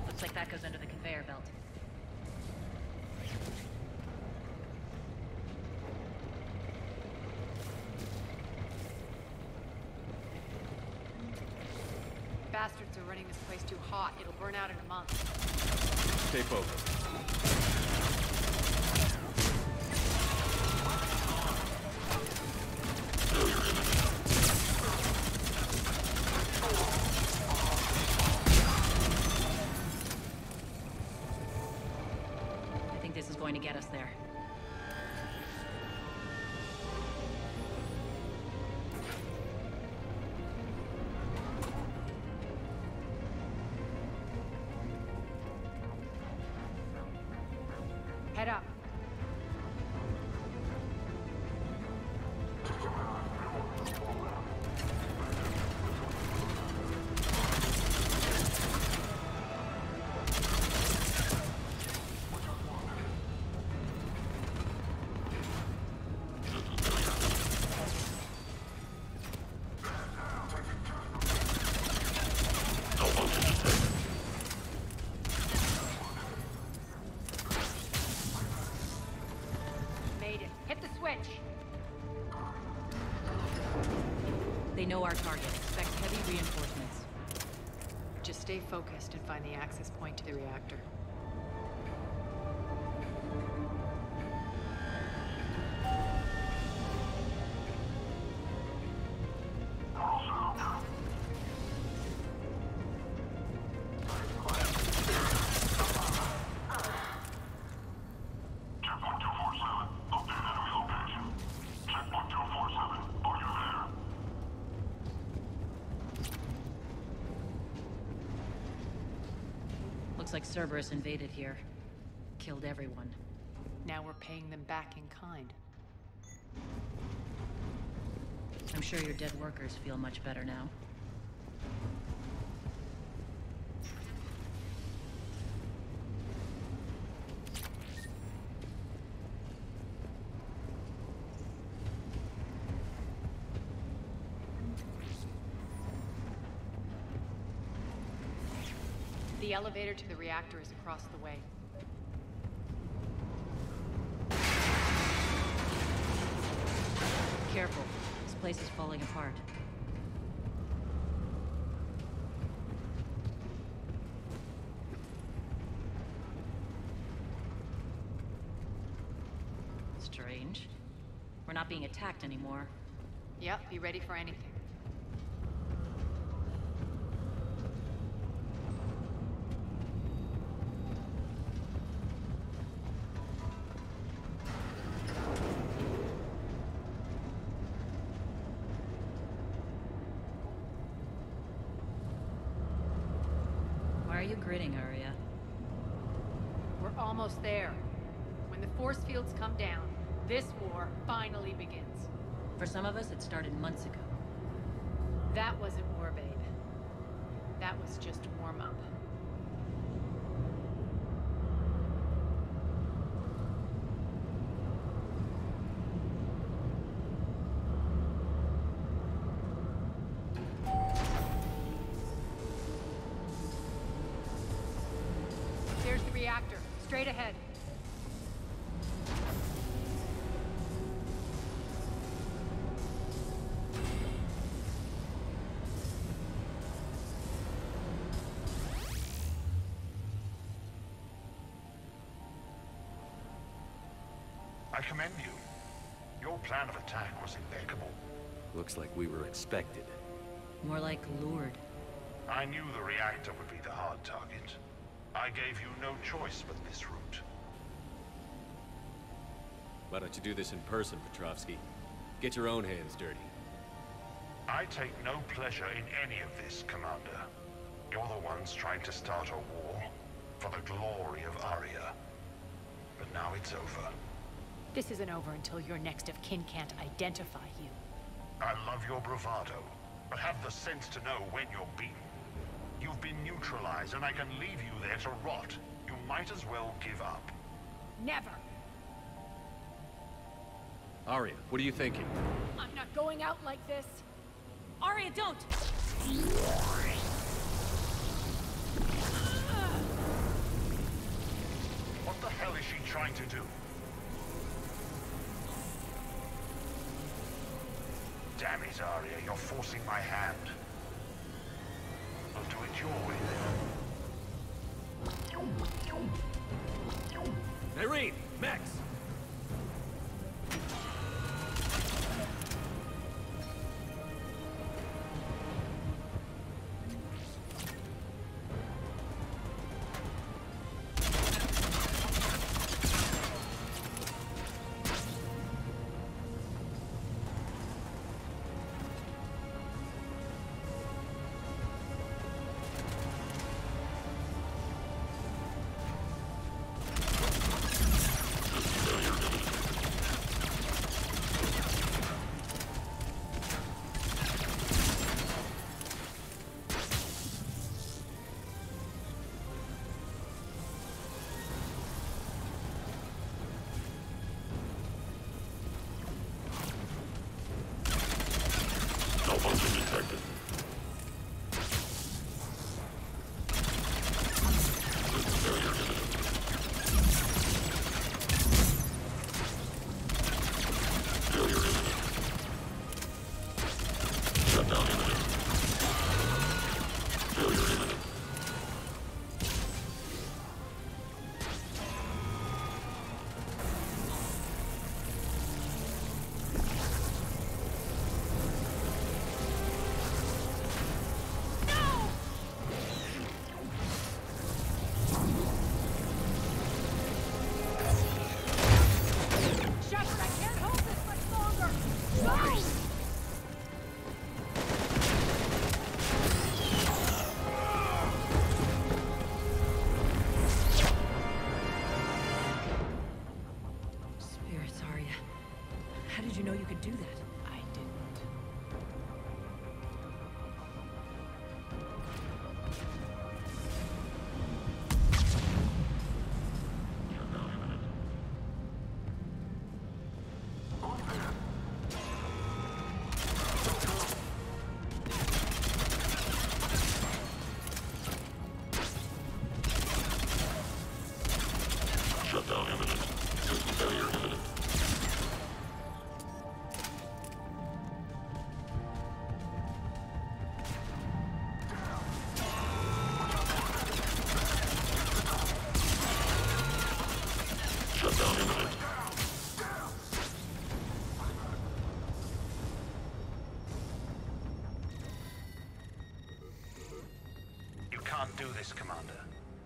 Looks like that goes under the conveyor belt. Bastards are running this place too hot. It'll burn out in a month. Stay focused. I think this is going to get us there. know our target. Expect heavy reinforcements. Just stay focused and find the access point to the reactor. Looks like Cerberus invaded here. Killed everyone. Now we're paying them back in kind. I'm sure your dead workers feel much better now. The elevator to the reactor is across the way. Careful. This place is falling apart. Strange. We're not being attacked anymore. Yep, be ready for anything. Why are you grinning, Arya? We're almost there. When the force fields come down, this war finally begins. For some of us, it started months ago. That wasn't war, babe. That was just warm-up. There's the reactor, straight ahead. I commend you. Your plan of attack was impeccable. Looks like we were expected. More like lured. I knew the reactor would be the hard target. I gave you no choice but this route. Why don't you do this in person, Petrovsky? Get your own hands dirty. I take no pleasure in any of this, Commander. You're the ones trying to start a war for the glory of Arya. But now it's over. This isn't over until your next of kin can't identify you. I love your bravado, but have the sense to know when you're beaten. You've been neutralized, and I can leave you there to rot. You might as well give up. Never! Arya, what are you thinking? I'm not going out like this. Arya, don't! What the hell is she trying to do? Damn it, Arya, you're forcing my hand. I'll do it your way then. Irene! Max! Shutdown imminent. Failure imminent. How did you know you could do that? I didn't. Shutdown imminent. System failure imminent. Shutdown imminent. You can't do this, Commander.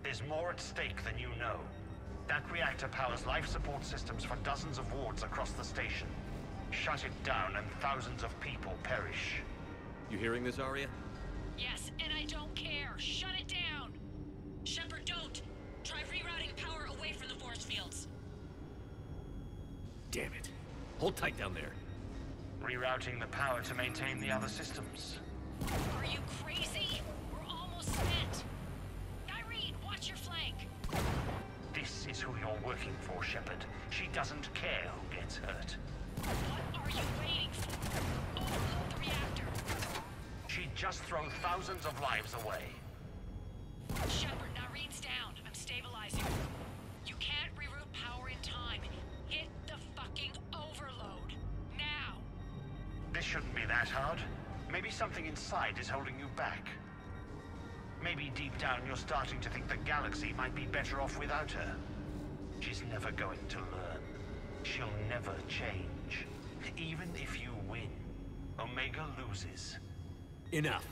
There's more at stake than you know. That reactor powers life support systems for dozens of wards across the station. Shut it down and thousands of people perish. You hearing this, Arya? Yes, and I don't care. Shut it down! Shepard, don't! Try rerouting power away from the force fields. Damn it. Hold tight down there. Rerouting the power to maintain the other systems. Are you crazy? We're almost spent. Irene, watch your flank. This is who you're working for, Shepard. She doesn't care who gets hurt. What are you waiting for? Overload the reactor. She'd just throw thousands of lives away. Shepard, Irene's down. I'm stabilizing. You can't reroute power in time. Hit the fucking overload. Now! This shouldn't be that hard. Maybe something inside is holding you back. Maybe deep down you're starting to think the galaxy might be better off without her. She's never going to learn. She'll never change. Even if you win, Omega loses. Enough.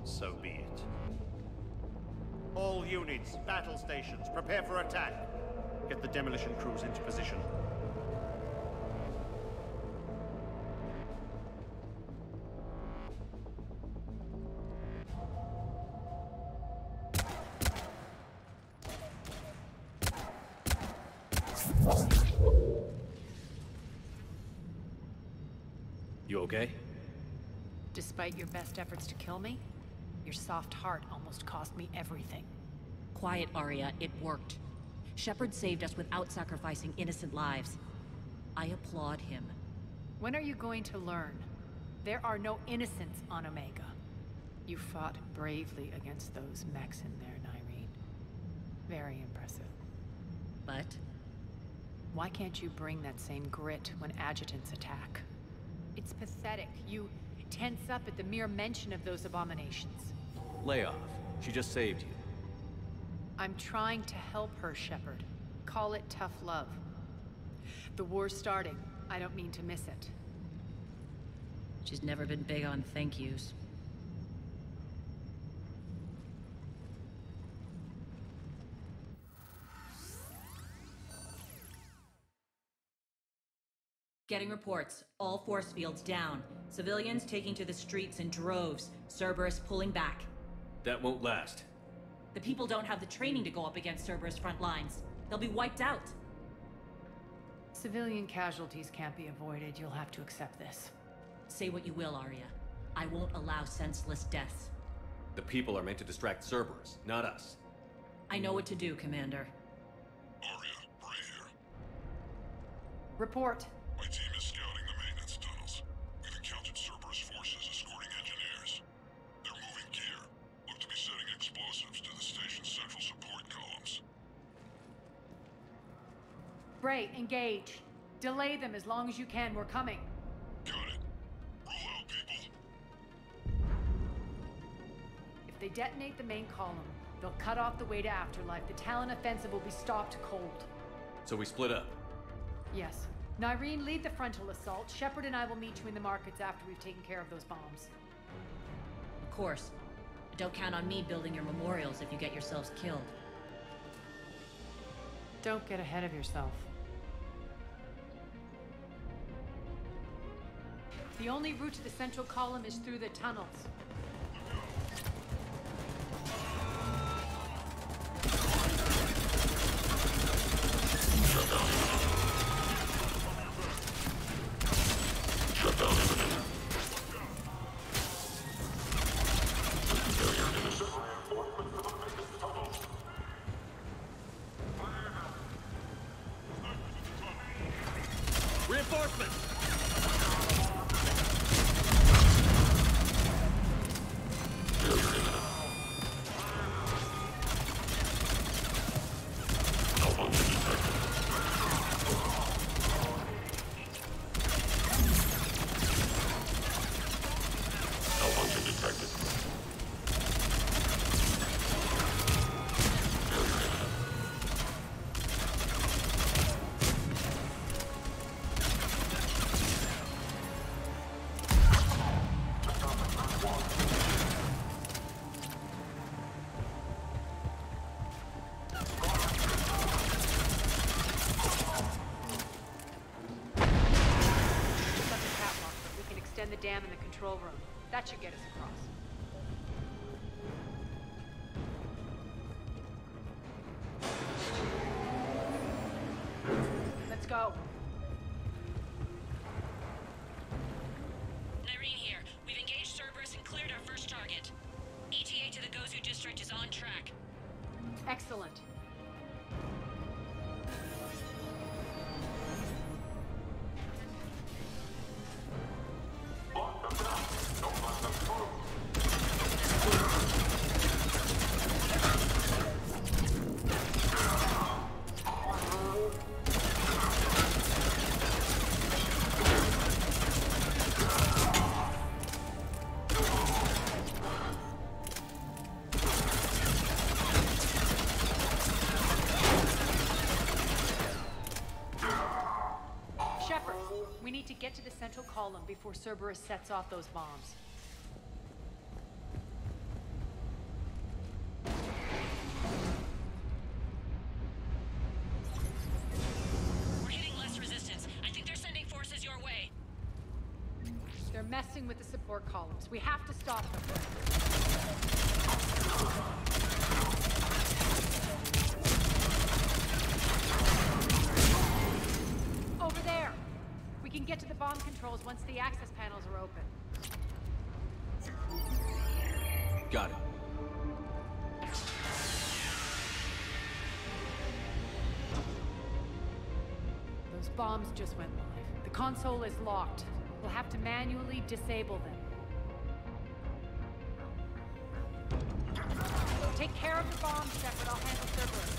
So be it. All units, battle stations, prepare for attack. Get the demolition crews into position. You okay? Despite your best efforts to kill me, your soft heart almost cost me everything. Quiet, Arya. It worked. Shepard saved us without sacrificing innocent lives. I applaud him. When are you going to learn? There are no innocents on Omega. You fought bravely against those mechs in there, Irene. Very impressive. But? Why can't you bring that same grit when adjutants attack? It's pathetic. You tense up at the mere mention of those abominations. Lay off. She just saved you. I'm trying to help her, Shepard. Call it tough love. The war's starting. I don't mean to miss it. She's never been big on thank yous. Getting reports. All force fields down. Civilians taking to the streets in droves. Cerberus pulling back. That won't last. The people don't have the training to go up against Cerberus front lines. They'll be wiped out. Civilian casualties can't be avoided. You'll have to accept this. Say what you will, Arya. I won't allow senseless deaths. The people are meant to distract Cerberus, not us. I know what to do, Commander. Arya, Bray here. Report. My team is scouting the maintenance tunnels. We've encountered Cerberus forces escorting engineers. They're moving gear. Look to be setting explosives to the station's central support columns. Bray, engage. Delay them as long as you can. We're coming. Got it. Roll out, people. If they detonate the main column, they'll cut off the way to Afterlife. The Talon offensive will be stopped cold. So we split up. Yes. Nyreen, lead the frontal assault. Shepard and I will meet you in the markets after we've taken care of those bombs. Of course. But don't count on me building your memorials if you get yourselves killed. Don't get ahead of yourself. The only route to the central column is through the tunnels. Reinforcements! The dam in the control room. That should get us across. Let's go. Nyreen here. We've engaged Cerberus and cleared our first target. ETA to the Gozu district is on track. Excellent. We need to get to the central column before Cerberus sets off those bombs. We're hitting less resistance. I think they're sending forces your way. They're messing with the support columns. We have to stop them. Over there! We can get to the bomb controls once the access panels are open. Got it. Those bombs just went live. The console is locked. We'll have to manually disable them. Take care of the bombs, Shepard. I'll handle Cerberus.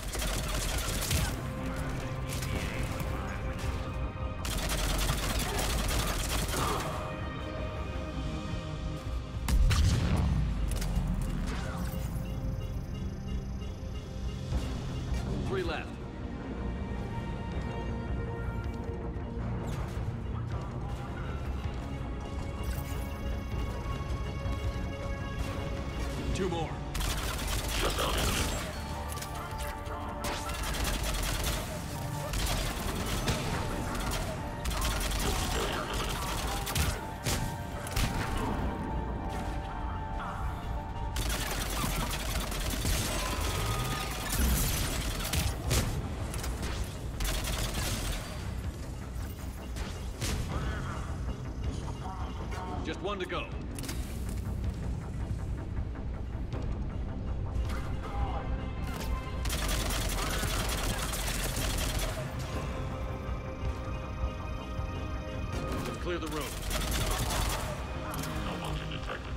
Three left. Two more. Shut down enemy. one to go. Clear the room. No motion detected.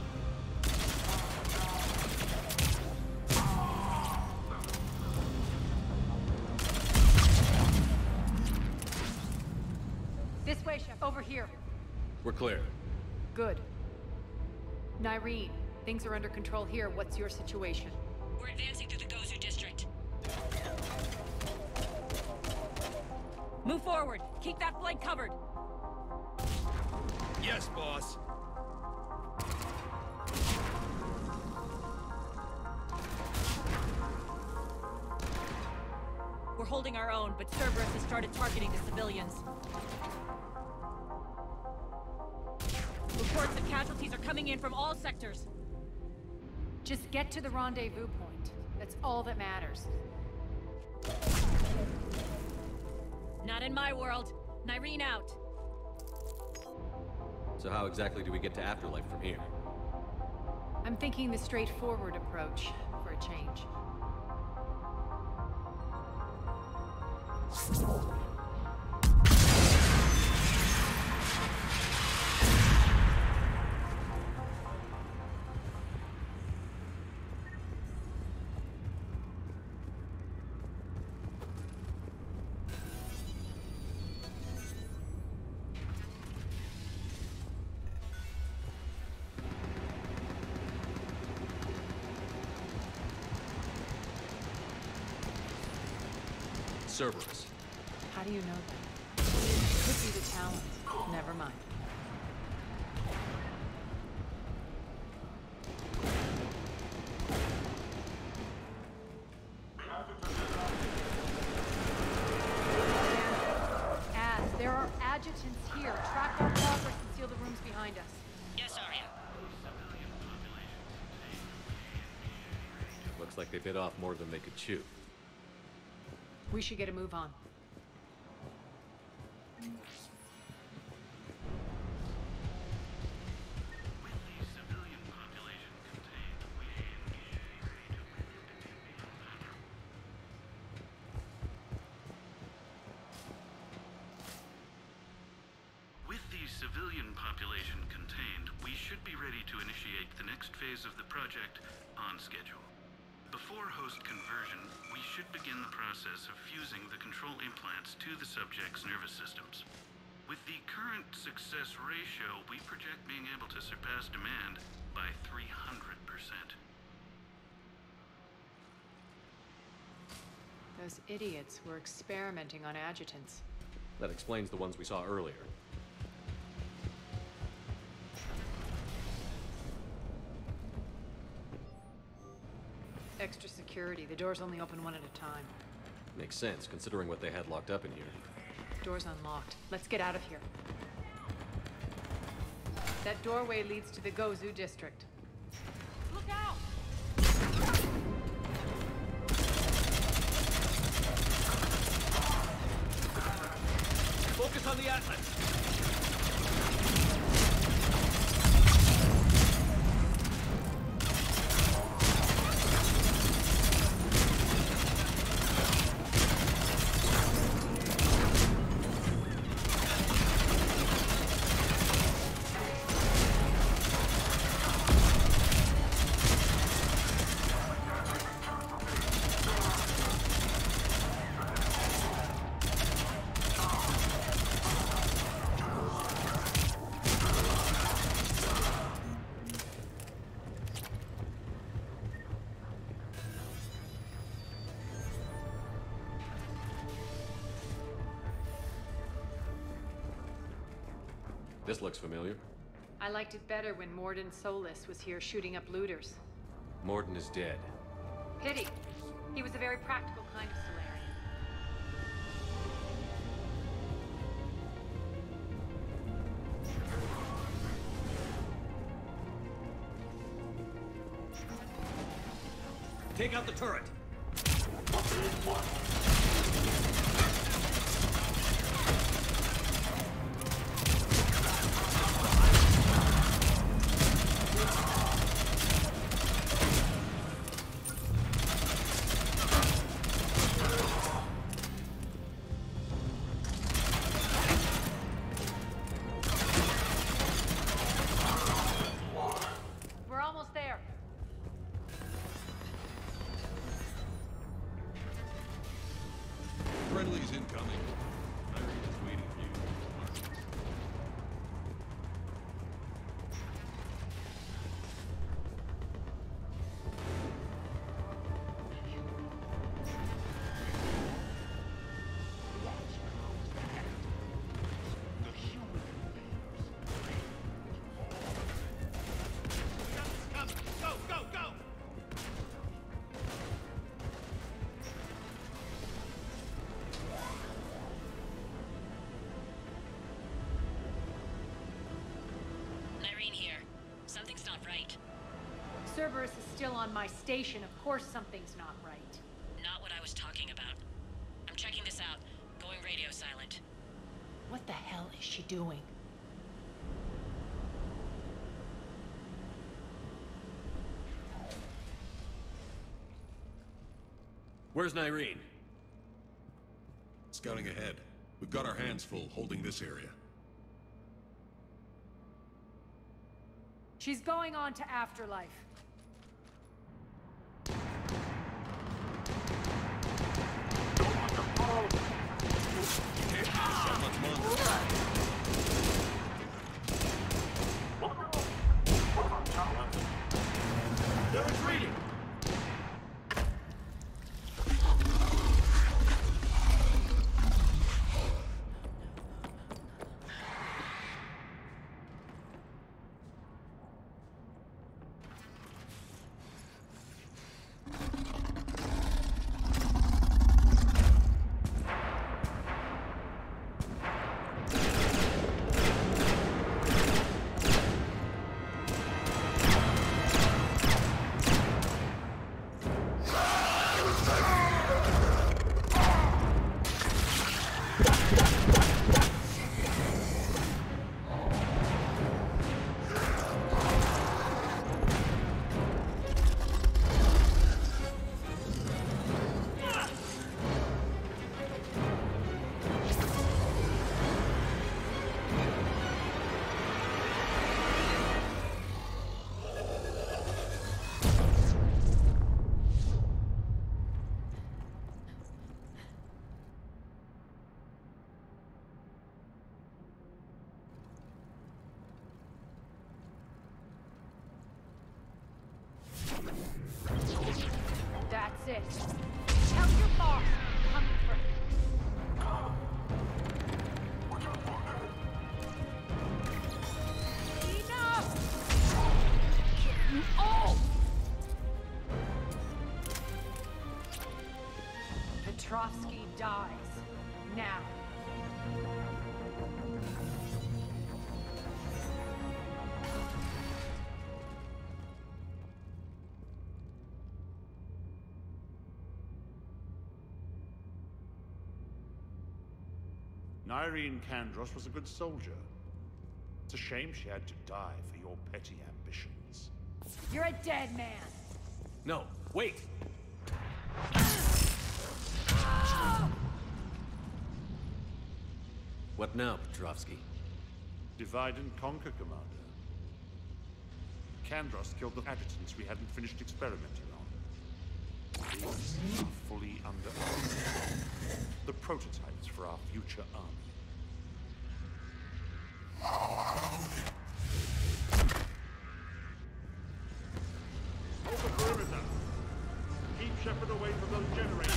This way, Chef. Over here. We're clear. Good. Nyreen, things are under control here. What's your situation? We're advancing through the Gozu district. Move forward. Keep that flank covered. Yes, boss. We're holding our own, but Cerberus has started targeting the civilians. Reports of casualties are coming in from all sectors. Just get to the rendezvous point. That's all that matters. Not in my world. Nyreen out. So how exactly do we get to Afterlife from here? I'm thinking the straightforward approach for a change. Cerberus. How do you know that? Could be the Talons. Never mind. There are adjutants here. Track our progress and seal the rooms behind us. Yes, Arya. Looks like they bit off more than they could chew. We should get a move on. With the civilian population contained, we should be ready to initiate the next phase of the project on schedule. Before host conversion, we should begin the process of fusing the control implants to the subject's nervous systems. With the current success ratio, we project being able to surpass demand by 300%. Those idiots were experimenting on adjutants. That explains the ones we saw earlier. Extra security. The doors only open one at a time. Makes sense, considering what they had locked up in here. Door's unlocked. Let's get out of here. That doorway leads to the Gozu district. Look out! Focus on the Atlas! This looks familiar. I liked it better when Morden Solis was here shooting up looters. Morden is dead. Pity. He was a very practical kind of Solarian. Take out the turret! Enemies incoming. Irene is waiting for you. Cerberus is still on my station. Of course something's not right. Not what I was talking about. I'm checking this out. Going radio silent. What the hell is she doing? Where's Nyreen? Scouting ahead. We've got our hands full holding this area. She's going on to Afterlife. So much longer. They're retreating! That's it. Tell your boss I'm coming for him. Enough! Kill you all! Petrovsky dies. Now. Nyreen Kandros was a good soldier. It's a shame she had to die for your petty ambitions. You're a dead man. No, wait! What now, Petrovsky? Divide and conquer, Commander. Kandros killed the adjutants we hadn't finished experimenting on. These are fully under our control. The prototypes for our future army. Hold the perimeter. Keep Shepard away from those generators.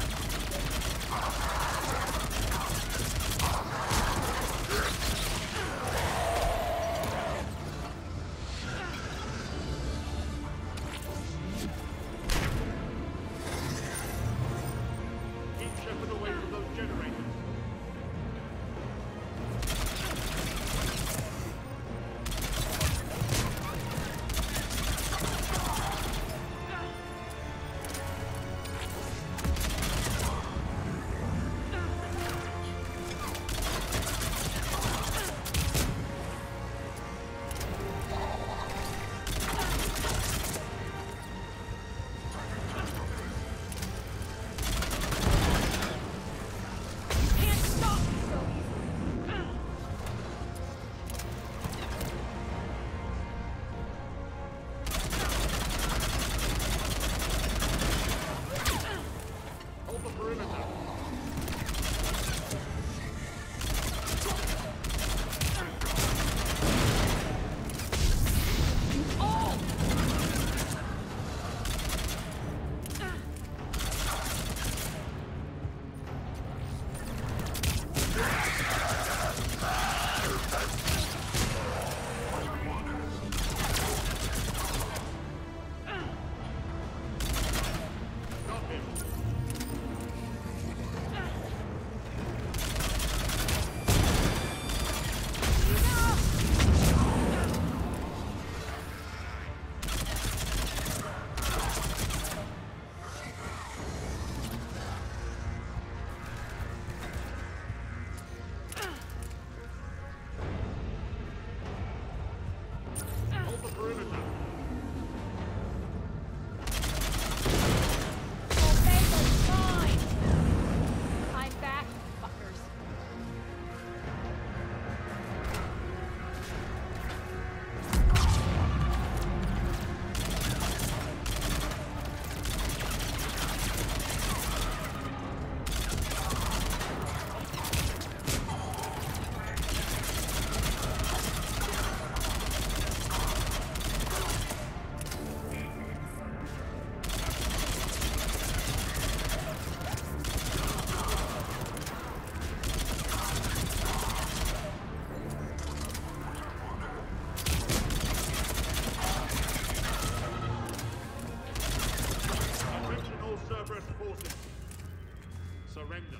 Surrender.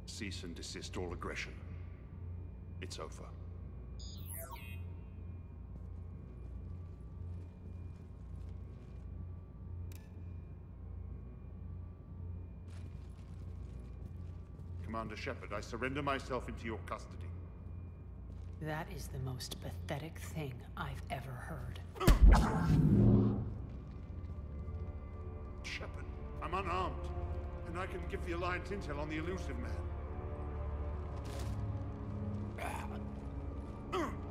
Cease and desist all aggression. It's over. Commander Shepard, I surrender myself into your custody. That is the most pathetic thing I've ever heard. Shepard, I'm unarmed, and I can give the Alliance intel on the elusive man.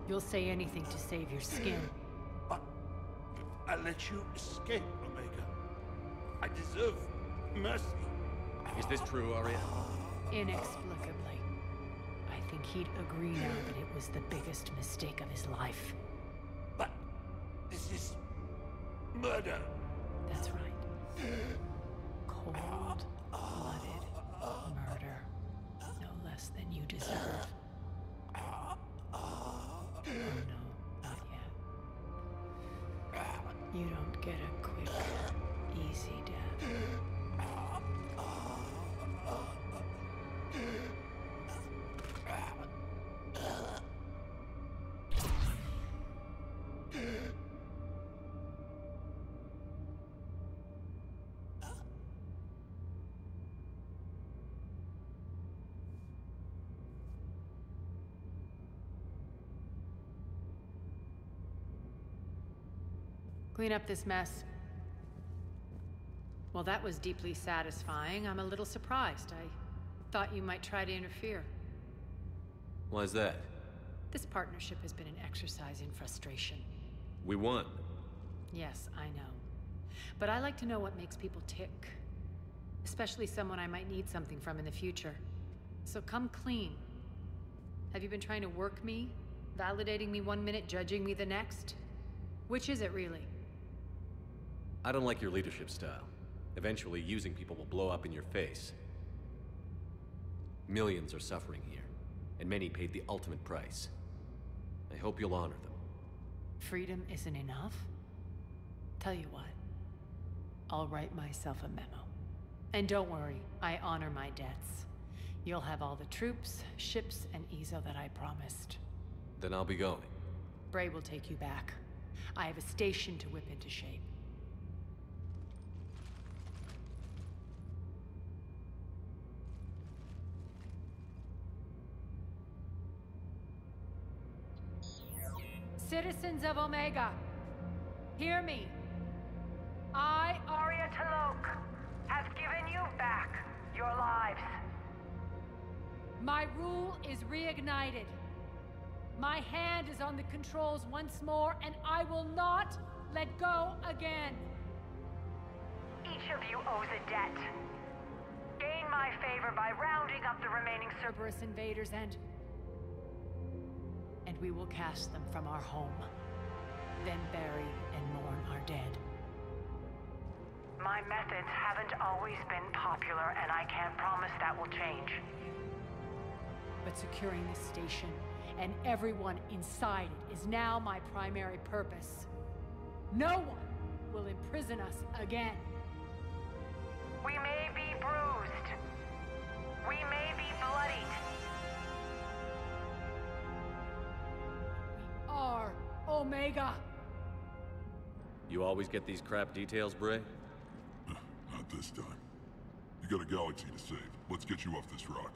You'll say anything to save your skin. I let you escape, Omega. I deserve mercy. Is this true, Arya? Inexplicably. I think he'd agree now that it was the biggest mistake of his life. But this is murder. That's right. Cold-blooded murder. No less than you deserve. Oh no, not yet. You don't get a quick, easy death. Clean up this mess. Well, that was deeply satisfying. I'm a little surprised. I thought you might try to interfere. Why's that? This partnership has been an exercise in frustration. We won. Yes, I know. But I like to know what makes people tick. Especially someone I might need something from in the future. So come clean. Have you been trying to work me? Validating me 1 minute, judging me the next? Which is it, really? I don't like your leadership style. Eventually, using people will blow up in your face. Millions are suffering here, and many paid the ultimate price. I hope you'll honor them. Freedom isn't enough? Tell you what, I'll write myself a memo. And don't worry, I honor my debts. You'll have all the troops, ships, and EZO that I promised. Then I'll be going. Bray will take you back. I have a station to whip into shape. Citizens of Omega, hear me. I, Arya T'Loak, have given you back your lives. My rule is reignited. My hand is on the controls once more, and I will not let go again. Each of you owes a debt. Gain my favor by rounding up the remaining Cerberus invaders and we will cast them from our home. Then bury and mourn our dead. My methods haven't always been popular, and I can't promise that will change. But securing this station and everyone inside it is now my primary purpose. No one will imprison us again. We may be bruised. We may be bloodied. We are Omega. You always get these crap details, Bray? Not this time. You got a galaxy to save. Let's get you off this rock.